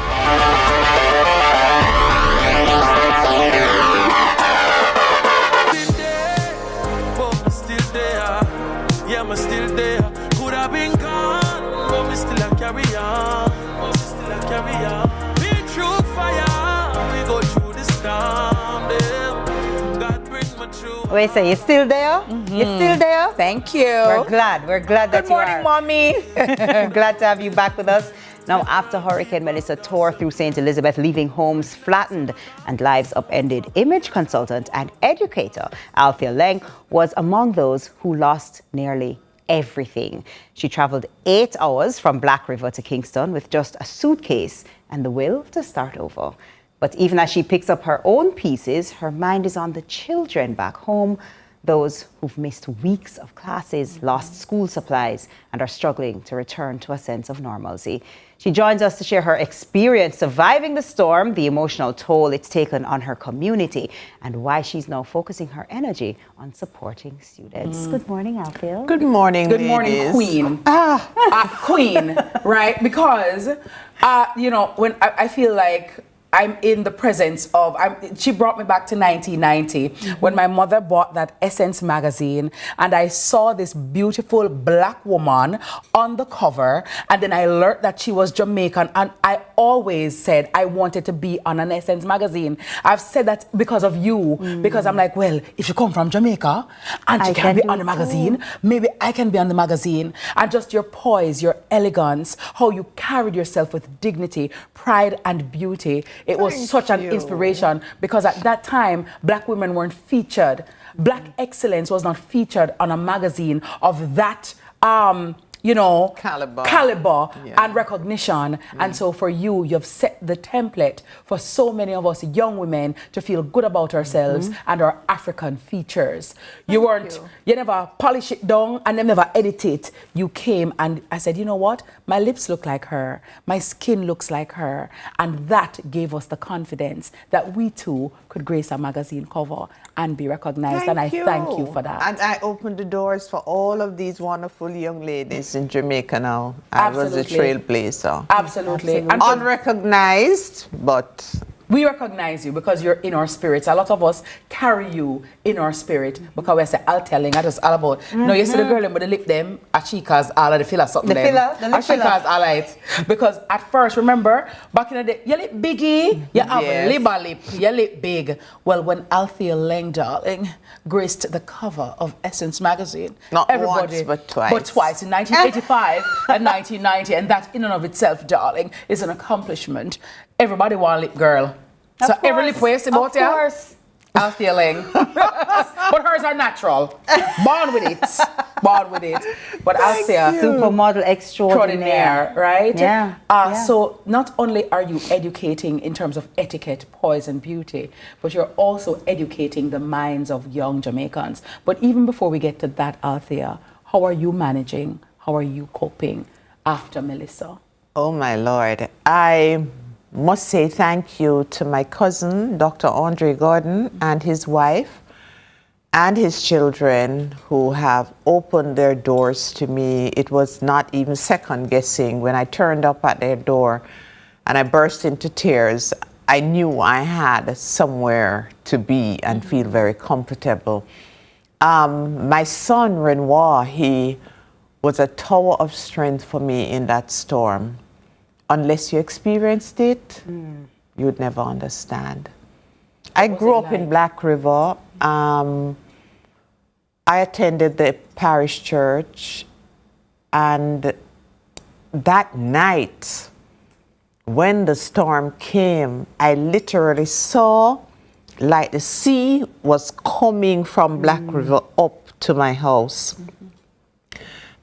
Wait, so you're still there? You're still there? Thank you. We're glad that you are. Good morning, Mommy. Glad to have you back with us. Now, after Hurricane Melissa tore through St. Elizabeth, leaving homes flattened and lives upended, image consultant and educator Althea Leng was among those who lost nearly everything. She traveled 8 hours from Black River to Kingston with just a suitcase and the will to start over. But even as she picks up her own pieces, her mind is on the children back home, those who've missed weeks of classes, lost school supplies, and are struggling to return to a sense of normalcy. She joins us to share her experience surviving the storm, the emotional toll it's taken on her community, and why she's now focusing her energy on supporting students. Good morning, Althea. Good morning, Good morning, Queen. Queen, right? Because, when I feel like I'm in the presence of, she brought me back to 1990 when my mother bought that Essence magazine and I saw this beautiful black woman on the cover, and then I learned that she was Jamaican, and I always said I wanted to be on an Essence magazine. I've said that because of you, because I'm like, well, if you come from Jamaica and you can be on the magazine, maybe I can be on the magazine. And just your poise, your elegance, how you carried yourself with dignity, pride and beauty. It was such an inspiration, because at that time, Black women weren't featured. Black excellence was not featured on a magazine of that, caliber and recognition. And so for you, you've set the template for so many of us young women to feel good about ourselves and our African features. You never polish it down and then never edit it. You came and I said, you know what? My lips look like her. My skin looks like her. And that gave us the confidence that we too could grace a magazine cover and be recognized. And I thank you for that. And I opened the doors for all of these wonderful young ladies in Jamaica now. I was a trailblazer. Absolutely. Unrecognized, but We recognize you because you're in our spirits. A lot of us carry you in our spirit because we say, I'll telling, I just all about. No, you see the girl with the lip them, a chicas all of the filler something. The filler, the lip filler. Chicas all right. Because at first, remember, back in the day, your lip biggie, you have a lip, your lip big. Well, when Althea Lang, darling, graced the cover of Essence magazine, not everybody, once, but twice. But twice, in 1985 and 1990. And that in and of itself, darling, is an accomplishment. Everybody want lip girl. So every lip way about you. Of course. Althea Lang. But hers are natural. Born with it. Born with it. But Althea. Supermodel extraordinaire. Right? Yeah. So not only are you educating in terms of etiquette, poise and beauty, but you're also educating the minds of young Jamaicans. But even before we get to that, Althea, how are you managing? How are you coping after Melissa? Oh my Lord. I must say thank you to my cousin, Dr. Andre Gordon, and his wife, and his children who have opened their doors to me. It was not even second guessing. When I turned up at their door and I burst into tears, I knew I had somewhere to be and feel very comfortable. My son, Renoir, he was a tower of strength for me in that storm. Unless you experienced it, you'd never understand. I grew up in Black River. I attended the parish church, and that night, when the storm came, I literally saw like the sea was coming from Black River up to my house.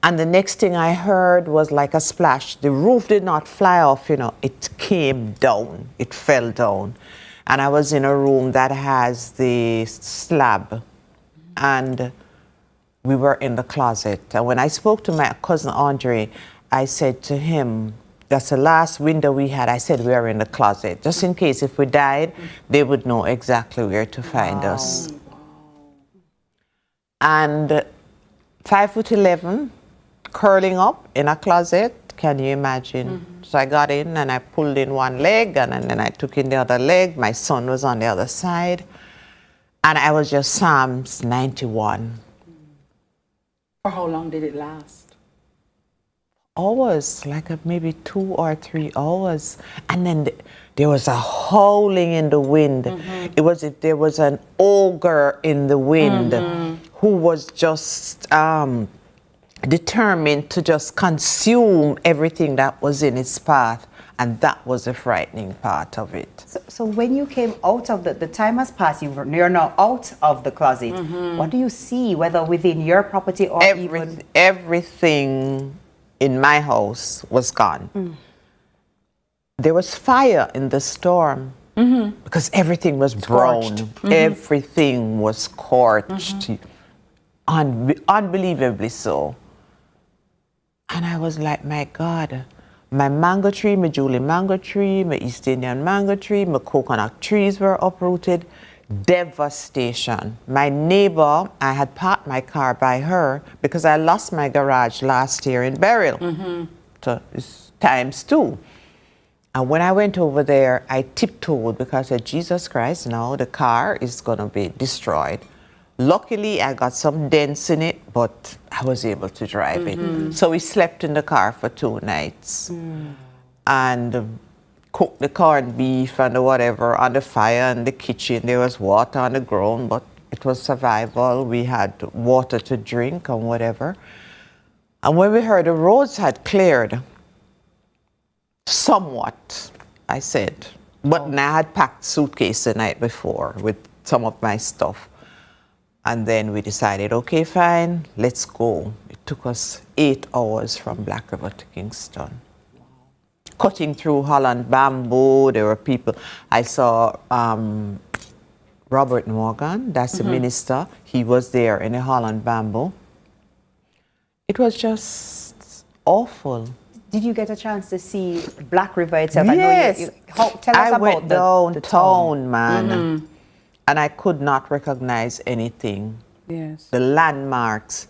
And the next thing I heard was like a splash. The roof did not fly off, you know, it came down, it fell down. And I was in a room that has the slab, and we were in the closet. And when I spoke to my cousin Andre, I said to him, that's the last window we had. I said, we are in the closet. Just in case if we died, they would know exactly where to find us. And 5'11", curling up in a closet, can you imagine? So I got in and I pulled in one leg, and then I took in the other leg. My son was on the other side. And I was just Psalms 91. For how long did it last? Hours, like maybe 2 or 3 hours. And then there was a howling in the wind. It was if there was an ogre in the wind who was just determined to just consume everything that was in its path. And that was the frightening part of it. So when you came out of the time has passed, you're now out of the closet. What do you see, whether within your property or even... Everything in my house was gone. There was fire in the storm because everything was brown. Everything was scorched. Unbelievably so. And I was like, my God, my mango tree, my Julie mango tree, my East Indian mango tree, my coconut trees were uprooted. Devastation. My neighbor, I had parked my car by her because I lost my garage last year in Beryl. So it's ×2. And when I went over there, I tiptoed because I said, Jesus Christ, no, the car is going to be destroyed. Luckily, I got some dents in it, but I was able to drive it. So we slept in the car for 2 nights and cooked the corned beef and the whatever on the fire in the kitchen. There was water on the ground, but it was survival. We had water to drink and whatever. And when we heard the roads had cleared, somewhat, I said, but I had packed suitcase the night before with some of my stuff. And then we decided, okay, fine, let's go. It took us 8 hours from Black River to Kingston. Cutting through Holland bamboo, there were people. I saw Robert Morgan, that's the minister. He was there in the Holland bamboo. It was just awful. Did you get a chance to see Black River itself? Yes. Tell us about went downtown, man. Mm-hmm. And I could not recognize anything. Yes. The landmarks.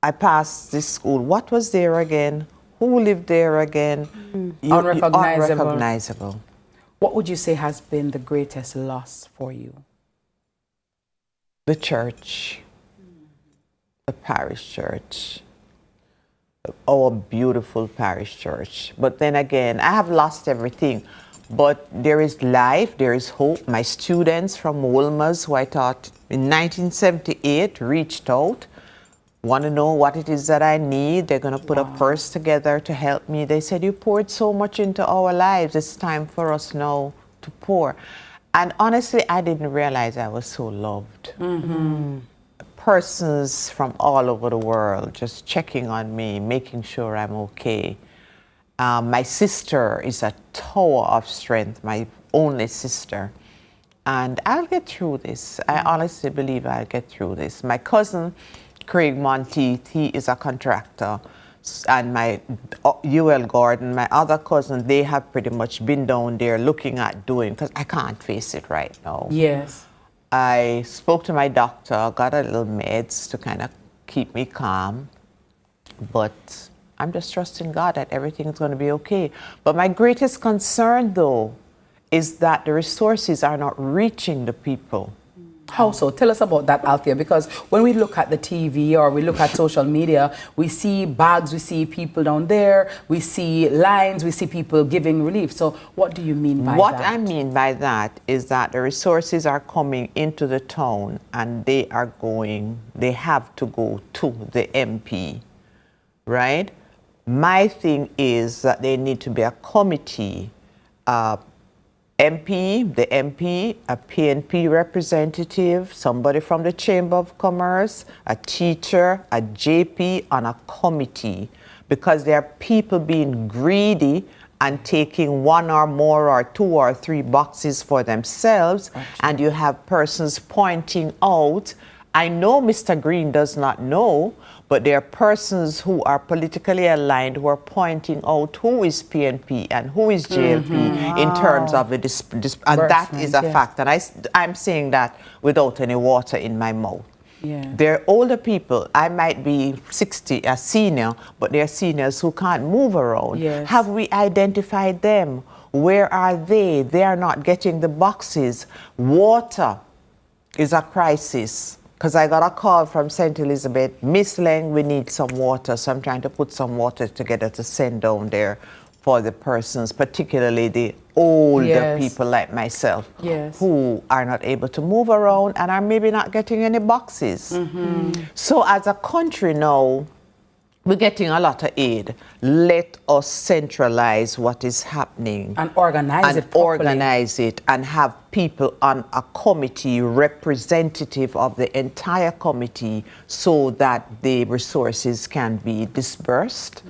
I passed this school. What was there again? Who lived there again? Unrecognizable. Unrecognizable. What would you say has been the greatest loss for you? The church, the parish church, our beautiful parish church. But then again, I have lost everything. But there is life, there is hope. My students from Wolmer's, who I taught in 1978, reached out, want to know what it is that I need. They're going to put a purse together to help me. They said, you poured so much into our lives. It's time for us now to pour. And honestly, I didn't realize I was so loved. Persons from all over the world just checking on me, making sure I'm okay. My sister is a tower of strength, my only sister. And I'll get through this. I honestly believe I'll get through this. My cousin, Craig Monteith, he is a contractor. And my UL Gordon, my other cousin, they have pretty much been down there looking at doing, because I can't face it right now. Yes. I spoke to my doctor, got a little meds to kind of keep me calm. But I'm just trusting God that everything is going to be okay. But my greatest concern, though, is that the resources are not reaching the people. How so? Tell us about that, Althea, because when we look at the TV or we look at social media, we see bags, we see people down there, we see lines, we see people giving relief. So what do you mean by that? What I mean by that is that the resources are coming into the town and they have to go to the MP, right? My thing is that there need to be a committee, the MP, a PNP representative, somebody from the Chamber of Commerce, a teacher, a JP on a committee, because there are people being greedy and taking one or more or two or three boxes for themselves, and you have persons pointing out. I know Mr. Green does not know, but there are persons who are politically aligned who are pointing out who is PNP and who is JLP in terms of the and that is a fact. And I'm saying that without any water in my mouth. Yeah. They're older people. I might be 60, a senior, but they're seniors who can't move around. Yes. Have we identified them? Where are they? They are not getting the boxes. Water is a crisis. Because I got a call from St. Elizabeth, Miss Lang, we need some water. So I'm trying to put some water together to send down there for the persons, particularly the older people like myself, who are not able to move around and are maybe not getting any boxes. So as a country now, we're getting a lot of aid. Let us centralize what is happening. And organize it properly. Organize it and have people on a committee, representative of the entire committee, so that the resources can be dispersed,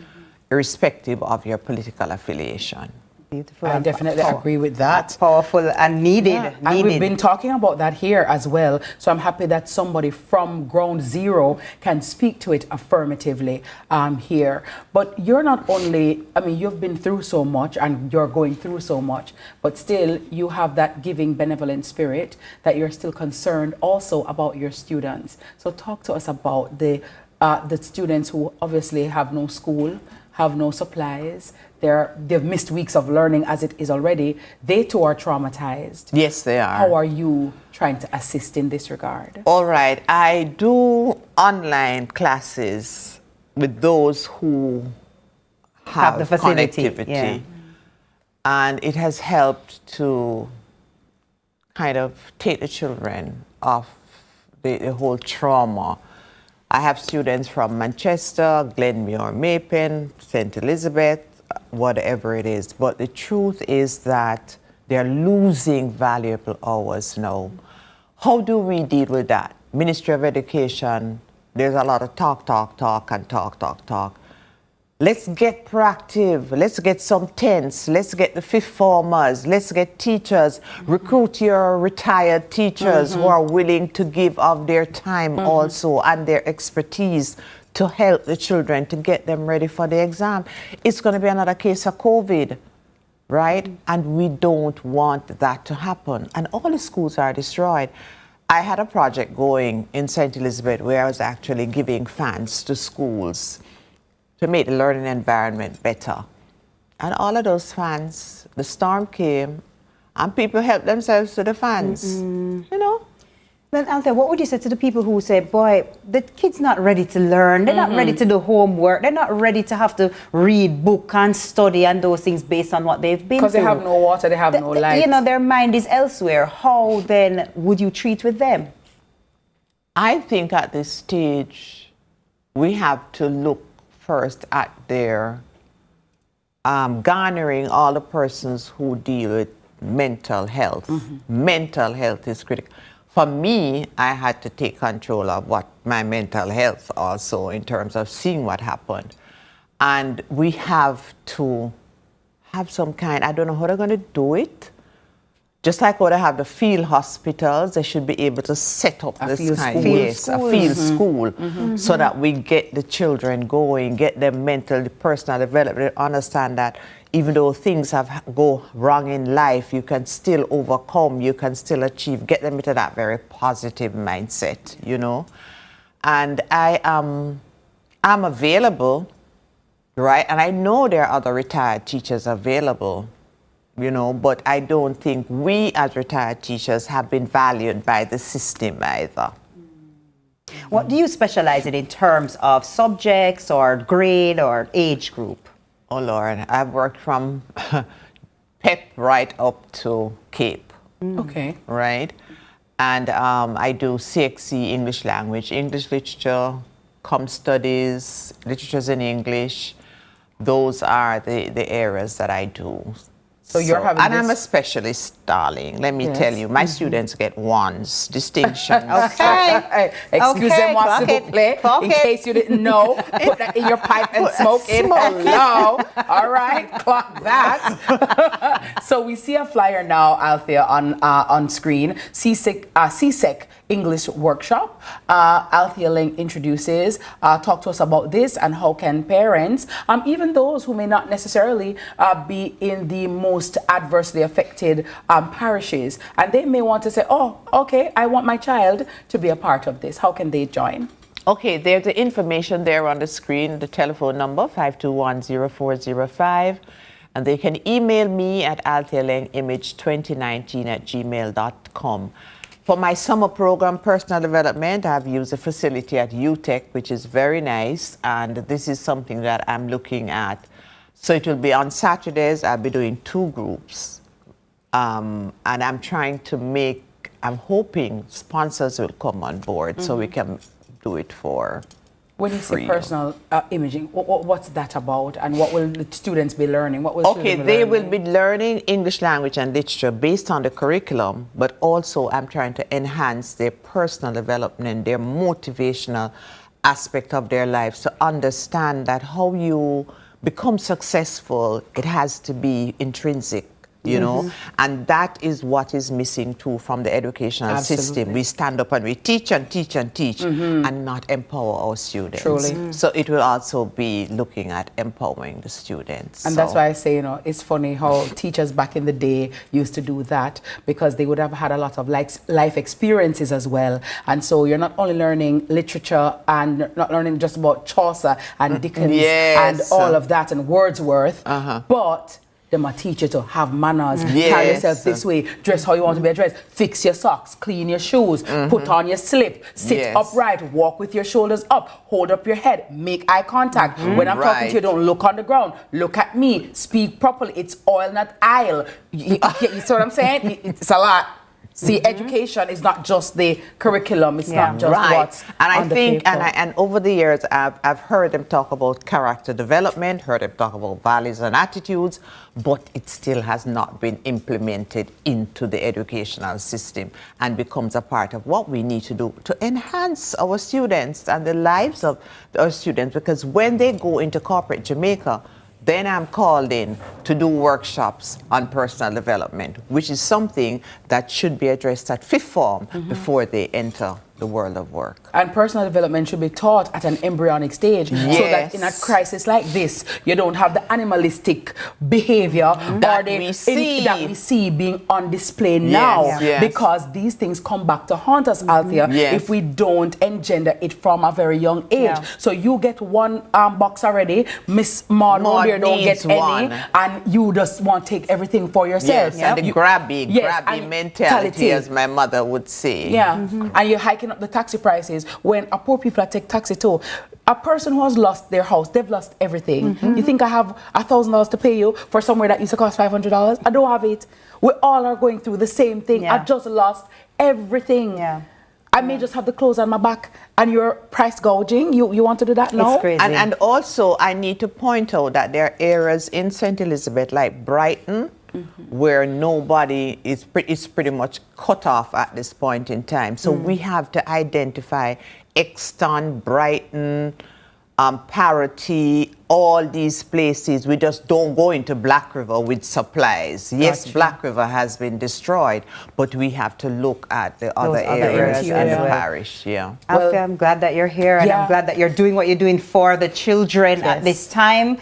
irrespective of your political affiliation. Beautiful. I definitely agree with that. Powerful and needed. Yeah. And we've been talking about that here as well. So I'm happy that somebody from ground zero can speak to it affirmatively here. But you're not only, I mean, you've been through so much and you're going through so much, but still you have that giving, benevolent spirit that you're still concerned also about your students. So talk to us about the students who obviously have no school, have no supplies. They've missed weeks of learning as it is already. They too are traumatized. Yes, they are. How are you trying to assist in this regard? All right. I do online classes with those who have the facility. Connectivity. Yeah. And it has helped to kind of take the children off the whole trauma. I have students from Manchester, Glenmuir, Mapen, St. Elizabeth, whatever it is. But the truth is that they're losing valuable hours now. How do we deal with that? Ministry of Education, there's a lot of talk. Let's get proactive. Let's get some tents. Let's get the fifth formers. Let's get teachers. Recruit your retired teachers who are willing to give of their time also and their expertise to help the children to get them ready for the exam. It's going to be another case of COVID, right? And we don't want that to happen. And all the schools are destroyed. I had a project going in St. Elizabeth where I was actually giving fans to schools to make the learning environment better. And all of those fans, the storm came and people help themselves to the funds. You know. Then, Althea, what would you say to the people who say, boy, the kid's not ready to learn, they're not ready to do homework, they're not ready to have to read book and study and those things based on what they've been through? Because they have no water, they have no light. You know, their mind is elsewhere. How then would you treat with them? I think at this stage, we have to look first at their garnering all the persons who deal with mental health. Mental health is critical. For me, I had to take control of what my mental health also in terms of seeing what happened. And we have to have some kind, I don't know how they're going to do it. Just like how they have the field hospitals, they should be able to set up this kind of a field school, so that we get the children going, get them mental, personal development, understand that even though things go wrong in life, you can still overcome, you can still achieve, get them into that very positive mindset, you know. And I'm available, right? And I know there are other retired teachers available, you know, but I don't think we as retired teachers have been valued by the system either. What do you specialize in terms of subjects or grade or age group? Oh Lord, I've worked from PEP right up to CAPE. Okay. Right? And I do CXC, English language, English literature, com studies, literatures in English. Those are the areas that I do. So you're having I'm a specialist, darling. Let me tell you, my students get wands, distinctions. Excusez-moi, s'il vous plaît. In case you didn't know, put that in your pipe and smoke it. Hello. All right, clock that. So we see a flyer now out there on screen. CSEC English workshop. Althea Ling introduces. Talk to us about this and how can parents, even those who may not necessarily be in the most adversely affected parishes, and they may want to say, oh, okay, I want my child to be a part of this. How can they join? Okay, there's the information there on the screen, the telephone number 521-0405, and they can email me at althealingimage2019@gmail.com. For my summer program, personal development, I've used a facility at UTech, which is very nice, and this is something that I'm looking at. So it will be on Saturdays. I'll be doing 2 groups, and I'm trying to I'm hoping sponsors will come on board so we can do it for When you say personal imaging, what's that about, and what will the students be learning? What will they will be learning English language and literature based on the curriculum, but also I'm trying to enhance their personal development, their motivational aspect of their lives, to understand that how you become successful, it has to be intrinsic, you know, and that is what is missing too from the educational system. We stand up and we teach and teach and teach and not empower our students. Truly. So it will also be looking at empowering the students. And that's why I say, you know, it's funny how teachers back in the day used to do that, because they would have had a lot of life experiences as well. And so you're not only learning literature and not learning just about Chaucer and Dickens and all of that and Wordsworth, but they might teach you to have manners, carry yourself this way, dress how you want to be addressed, fix your socks, clean your shoes, put on your slip, sit upright, walk with your shoulders up, hold up your head, make eye contact. When I'm talking to you, don't look on the ground, look at me, speak properly. It's oil, not aisle. You see what I'm saying? It's a lot. See, education is not just the curriculum. It's not just what's and I on the think, paper. and over the years, I've heard them talk about character development, heard them talk about values and attitudes, but it still has not been implemented into the educational system and becomes a part of what we need to do to enhance our students and the lives of our students. Because when they go into corporate Jamaica, then I'm called in to do workshops on personal development, which is something that should be addressed at fifth form before they enter the world of work. And personal development should be taught at an embryonic stage, so that in a crisis like this, you don't have the animalistic behavior that we see being on display now, because these things come back to haunt us, Althea, if we don't engender it from a very young age. So you get one box already, Miss Maud don't get any, and you just want to take everything for yourself. And the grabby mentality, as my mother would say. And you're hiking up the taxi prices when a poor people take taxi too. A person who has lost their house, they've lost everything. You think I have $1,000 to pay you for somewhere that used to cost $500? I don't have it. We all are going through the same thing. I just lost everything. I may just have the clothes on my back and you're price gouging. You want to do that now? It's crazy. And also, I need to point out that there are areas in St. Elizabeth, like Brighton, where nobody is pretty much cut off at this point in time. So we have to identify Exton, Brighton, Parity, all these places. We just don't go into Black River with supplies. Yes, Black River has been destroyed, but we have to look at the other areas and the parish. Althea, I'm glad that you're here, and I'm glad that you're doing what you're doing for the children at this time.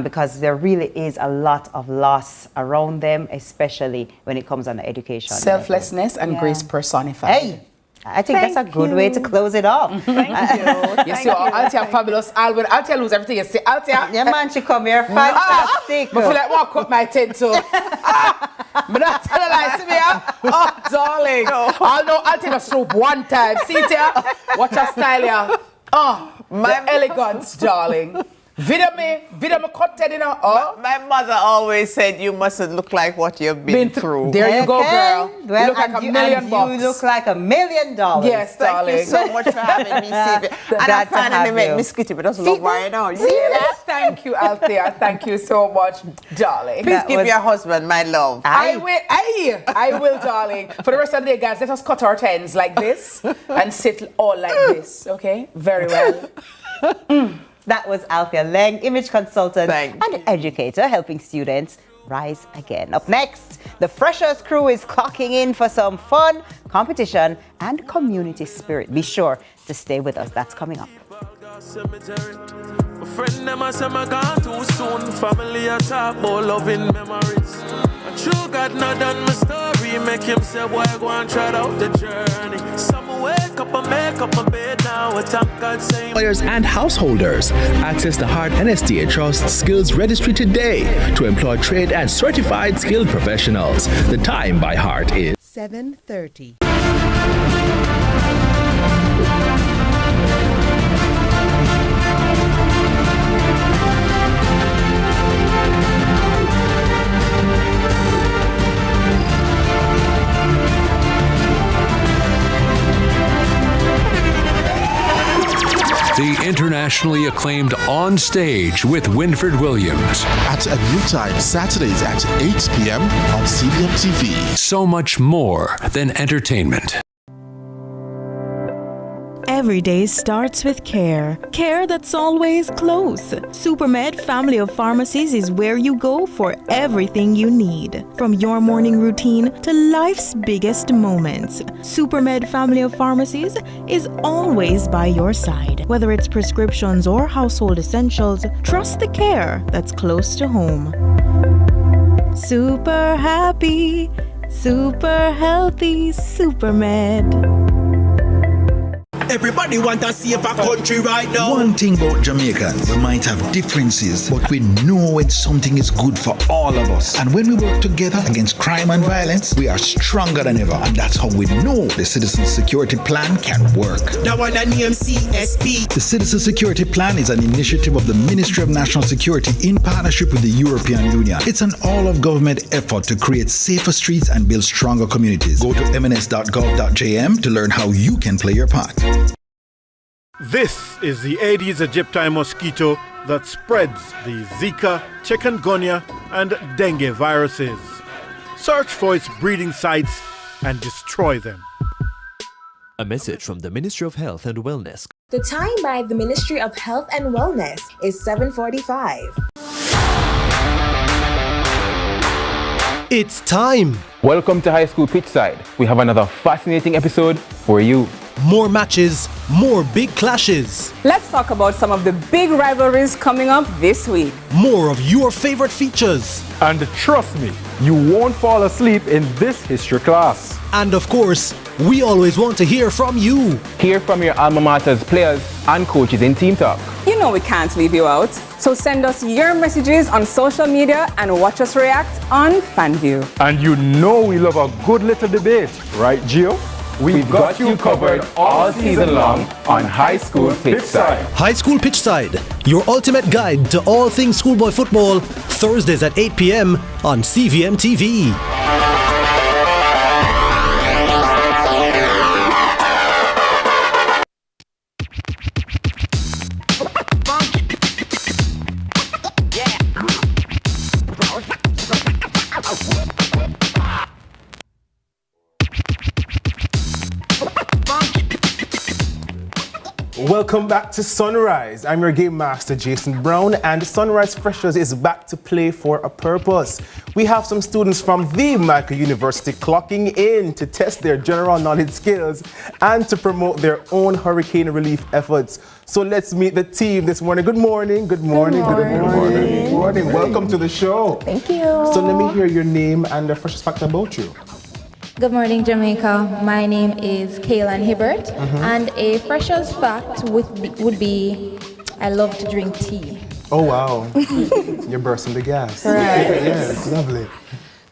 Because there really is a lot of loss around them, especially when it comes on the education. Selflessness and grace personified. Hey, I think that's a good way to close it off. Thank you. Yes, you are. Althea fabulous. Althea lose everything you say. Althea. Yeah, man, she come here fantastic. I feel like walk up my tent too. But not tell a lie, see me here? Oh, darling. I'll take a swoop one time. See it here? Watch her style here. Oh, my elegance, darling. Video me cut Ted, you know. My mother always said you mustn't look like what you've been through. There you go, girl. Well, you look like $1 million. You look like $1 million. Yes, darling. Thank you so much for having me, Stevie. And I finally met Miss Kitty, but that's love right now. Thank you, Althea. Thank you so much, darling. Please give your husband my love. I will, darling. For the rest of the day, guys, let us cut our tens like this and sit all like this, okay? Very well. That was Althea Leng, image consultant and educator, helping students rise again. Up next, the Freshers crew is clocking in for some fun, competition, and community spirit. Be sure to stay with us. That's coming up. Friend them I say my gone too soon. Family a talk about loving memories. And true God not done my story. Make him say boy go and try out the journey. Some wake up and make up my bed now. I thank God saying Employers and householders, access the Heart NSTA Trust Skills Registry today to employ trained and certified skilled professionals. The time by Heart is 7:30. The internationally acclaimed On Stage with Winfred Williams. At a new time, Saturdays at 8 p.m. on CVM TV. So much more than entertainment. Every day starts with care. Care that's always close. Supermed Family of Pharmacies is where you go for everything you need. From your morning routine to life's biggest moments. Supermed Family of Pharmacies is always by your side. Whether it's prescriptions or household essentials, trust the care that's close to home. Super happy, super healthy, Supermed. Everybody want to see if a country right now. One thing about Jamaica, we might have differences, but we know when something is good for all of us. And when we work together against crime and violence, we are stronger than ever. And that's how we know the Citizen Security Plan can work. That one that name CSP. The Citizen Security Plan is an initiative of the Ministry of National Security in partnership with the European Union. It's an all-of-government effort to create safer streets and build stronger communities. Go to mns.gov.jm to learn how you can play your part. This is the Aedes aegypti mosquito that spreads the Zika, chikungunya, and dengue viruses. Search for its breeding sites and destroy them. A message from the Ministry of Health and Wellness. The time by the Ministry of Health and Wellness is 7:45. It's time. Welcome to High School Pitchside. We have another fascinating episode for you. More matches, more big clashes. Let's talk about some of the big rivalries coming up this week. More of your favorite features. And trust me, you won't fall asleep in this history class. And of course, we always want to hear from you. Hear from your alma mater's players and coaches in Team Talk. You know we can't leave you out. So send us your messages on social media and watch us react on FanView. And you know we love a good little debate, right, Gio? We've got you covered all season long on High School Pitchside. High School Pitchside, your ultimate guide to all things schoolboy football, Thursdays at 8 p.m. on CVM TV. Welcome back to Sunrise. I'm your game master, Jason Brown, and Sunrise Freshers is back to play for a purpose. We have some students from the Jamaica University clocking in to test their general knowledge skills and to promote their own hurricane relief efforts. So let's meet the team this morning. Good morning. Good morning. Good morning. Good morning. Welcome to the show. Thank you. So let me hear your name and the freshest fact about you. Good morning, Jamaica. My name is Kaylin Hibbert, and a freshers fact would be I love to drink tea. Oh, wow. You're bursting the gas. Right. Yes, lovely.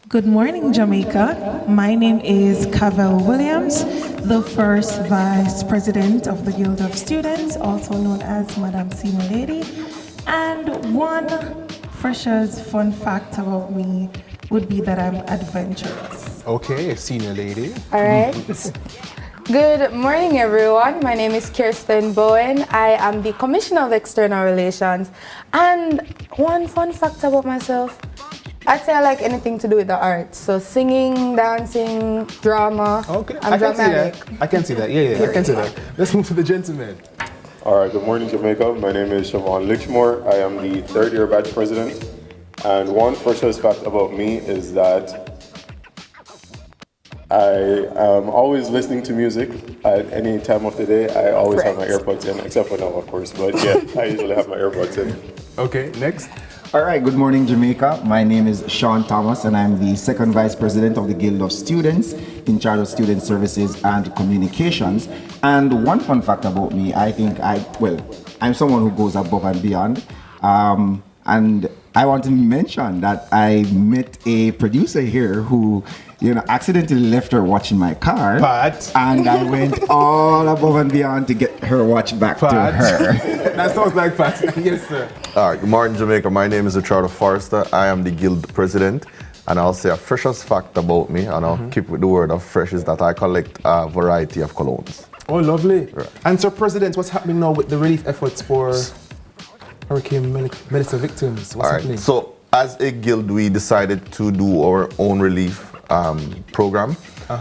Good morning, Jamaica. My name is Cavell Williams, the first Vice President of the Guild of Students, also known as Madam Senior Lady. And one freshers fun fact about me would be that I'm adventurous. Okay, Senior Lady. All right. Good morning, everyone. My name is Kirsten Bowen. I am the Commissioner of External Relations. And one fun fact about myself, I'd say I like anything to do with the arts. So singing, dancing, drama. Okay, I'm dramatic. I can see that. Yeah, I can see that. Let's move to the gentleman. All right, good morning, Jamaica. My name is Siobhan Lichmore. I am the third year batch president. And one freshers fact about me is that I am always listening to music at any time of the day. I always have my AirPods in, except for now, of course. But yeah, I usually have my AirPods in. Okay, next. All right, good morning, Jamaica. My name is Sean Thomas, and I'm the second vice president of the Guild of Students in charge of student services and communications. And one fun fact about me, I'm someone who goes above and beyond. And I want to mention that I met a producer here who, accidentally left her watch in my car. Pat. And I went all above and beyond to get her watch back to her. That sounds like Pat. Yes, sir. All right, good morning, Jamaica. My name is Richard Forrester. I am the Guild President. And I'll say a freshest fact about me, and I'll keep with the word of fresh, is that I collect a variety of colognes. Oh, lovely. Right. And so, President, what's happening now with the relief efforts for Hurricane Melissa victims? What's happening? So, as a guild, we decided to do our own relief program.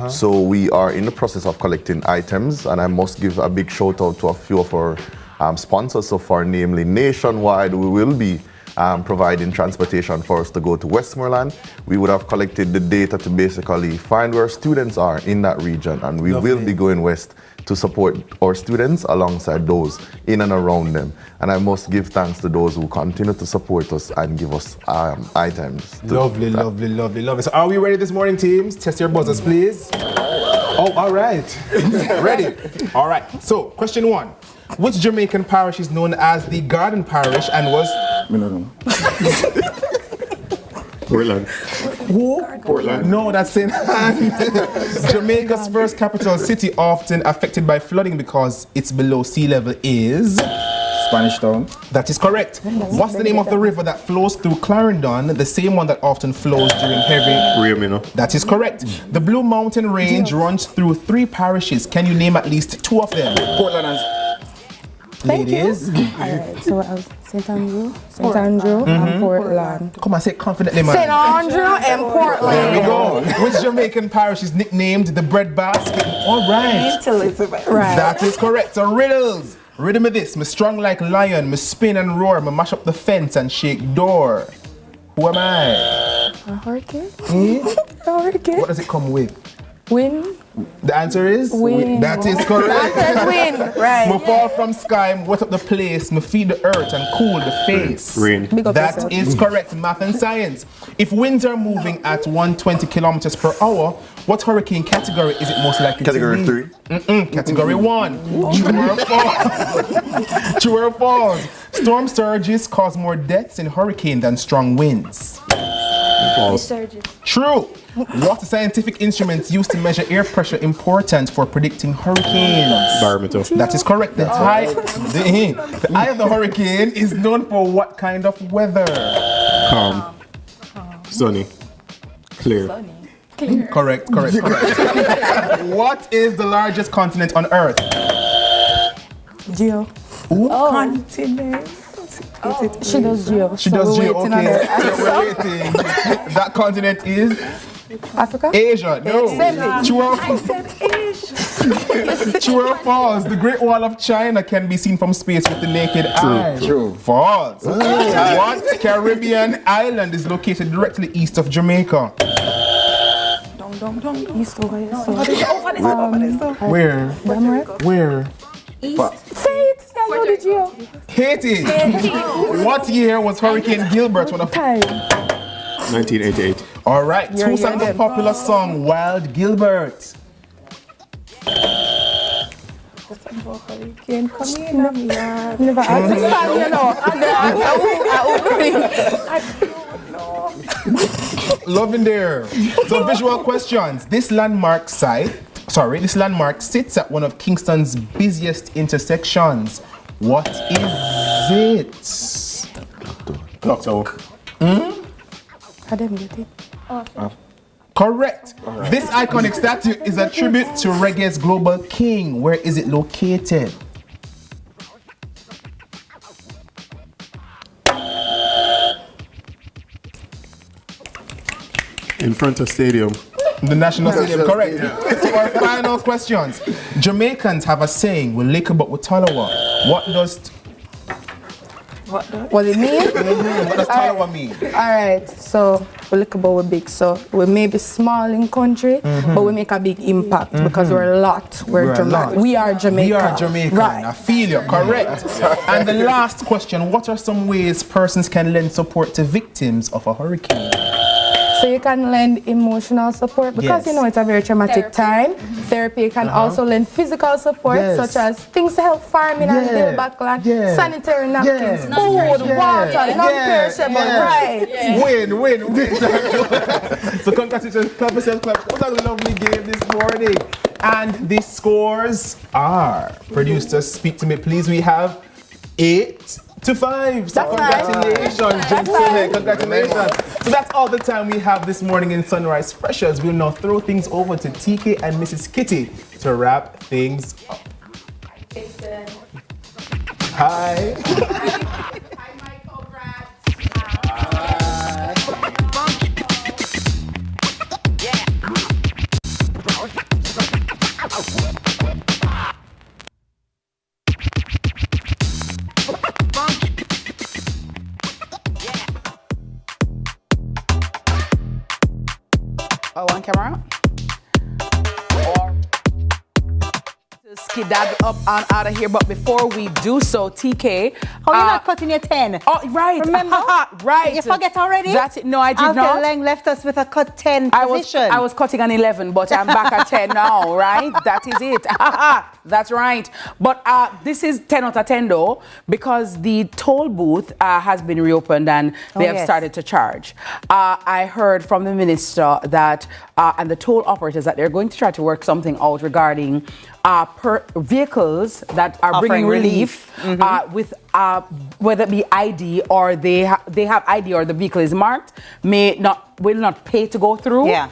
So we are in the process of collecting items, and I must give a big shout out to a few of our sponsors so far, namely Nationwide. We will be providing transportation for us to go to Westmoreland. We would have collected the data to basically find where students are in that region, and we will be going west to support our students alongside those in and around them. And I must give thanks to those who continue to support us and give us items. Lovely. So are we ready this morning, teams? Test your buzzers, please. Oh, all right. Ready? All right. So, question one. Which Jamaican parish is known as the Garden Parish and was... Portland. Who? Portland. No, that's St. Jamaica's first capital city, often affected by flooding because it's below sea level, is... Spanish Town. That is correct. What's the name of the river that flows through Clarendon, the same one that often flows during heavy... Riamino. That is correct. The Blue Mountain Range runs through 3 parishes. Can you name at least 2 of them? Portland and... Ladies. Alright, so what else? St. Andrew and Portland. Come on, say it confidently, man. St. Andrew and Portland. There we go. Which Jamaican parish is nicknamed the bread basket? All right. Right. That is correct. So riddles. Riddle me this. Me strong like lion. Me spin and roar. Me mash up the fence and shake door. Who am I? A hurricane? A hurricane? What does it come with? Wind. The answer is? Wind. That is correct. Wind. Right. Me fall from sky, me wet up the place, me feed the earth and cool the face. Rain. That is correct. Math and science. If winds are moving at 120 kilometers per hour, what hurricane category is it most likely Category to be? 3. Category 1. True or false? True or false? Storm surges cause more deaths in hurricane than strong winds. False. True. What scientific instruments used to measure air pressure important for predicting hurricanes? Barometer. That is correct. The eye of the hurricane is known for what kind of weather? Calm. Sunny. Clear. Correct. What is the largest continent on Earth? Geo. Ooh. Continent. She does Geo. She does Geo, okay. So we're waiting. That continent is? Africa? Asia. No. True or false? The Great Wall of China can be seen from space with the naked eye. True. False. What Caribbean island is located directly east of Jamaica? East over here. Where? Where? Say it. I know the Geo. Haiti. What year was Hurricane Gilbert one of 1988. All right. Who sang the popular song Wild Gilbert? Hurricane coming. Never asked the song, you know. Loving there. So visual questions. This landmark sits at one of Kingston's busiest intersections. What is it? Clock Tower. I didn't get it. Correct. This iconic statue is a tribute to reggae's global king. Where is it located? In front of stadium. The National Stadium, correct. So our final questions. Jamaicans have a saying, we lick about with Talawa. What does What it mean? What does Talawa mean? Alright, so we look about we're big. So we may be small in country, but we make a big impact because we're a lot. We're Jamaican. We are Jamaica. We are Jamaican. Right. I feel you. Correct. And the last question, what are some ways persons can lend support to victims of a hurricane? So you can lend emotional support because you know it's a very traumatic time. Therapy, you can also lend physical support such as things to help farming and build back like sanitary napkins, food, water, non-perishable, right? Win. So congratulations, clap yourself, clap. What a lovely game this morning. And the scores are, producers, speak to me please, we have 8-5. So congratulations, gentlemen. Congratulations. So that's all the time we have this morning in Sunrise Freshers. We'll now throw things over to TK and Mrs. Kitty to wrap things up. Hi. One camera. Or to skedaddle up and out of here, but before we do so, TK. Oh, you're not cutting your 10. Oh, right. Remember? Right. You forget already? That's it. No, I did not. Lang left us with a cut 10 position. I was cutting an 11, but I'm back at 10 now, right? That is it. That's right. But this is 10 out of 10 though, because the toll booth has been reopened and they have started to charge. I heard from the minister that, and the toll operators, that they're going to try to work something out regarding per vehicles that are bringing relief with whether it be ID or they have ID or the vehicle is marked, will not pay to go through. Yeah.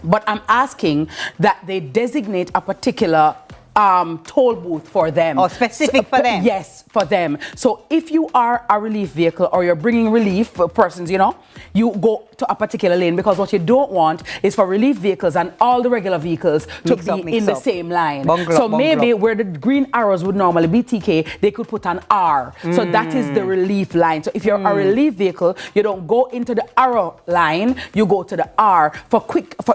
But I'm asking that they designate a particular toll booth for them. Oh, specific for them? Yes, for them. So if you are a relief vehicle or you're bringing relief for persons, you know, you go to a particular lane, because what you don't want is for relief vehicles and all the regular vehicles to be in the same line. So maybe where the green arrows would normally be TK, they could put an R. So that is the relief line. So if you're a relief vehicle, you don't go into the arrow line, you go to the R for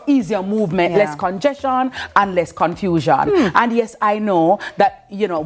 easier movement, less congestion and less confusion. And yes, I know that, you know,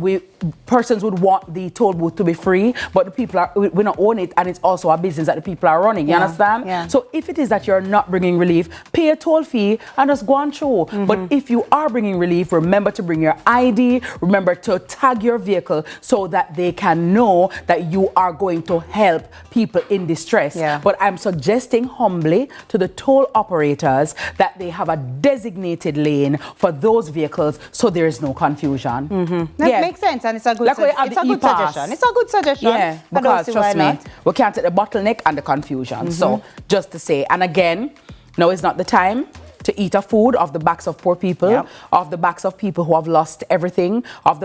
persons would want the toll booth to be free, but the people we don't own it, and it's also a business that the people are running. You understand? Yeah. So if it is that you're not bringing relief, pay a toll fee and just go on through. But if you are bringing relief, remember to bring your ID, remember to tag your vehicle so that they can know that you are going to help people in distress. But I'm suggesting humbly to the toll operators that they have a designated lane for those vehicles so there is no confusion. That makes sense, and it's a good suggestion. It's a good suggestion. Yeah, because trust me, we can't take the bottleneck and the confusion. So just to say, and again, no, it's not the time to eat a food off the backs of poor people, off the backs of people who have lost everything, off the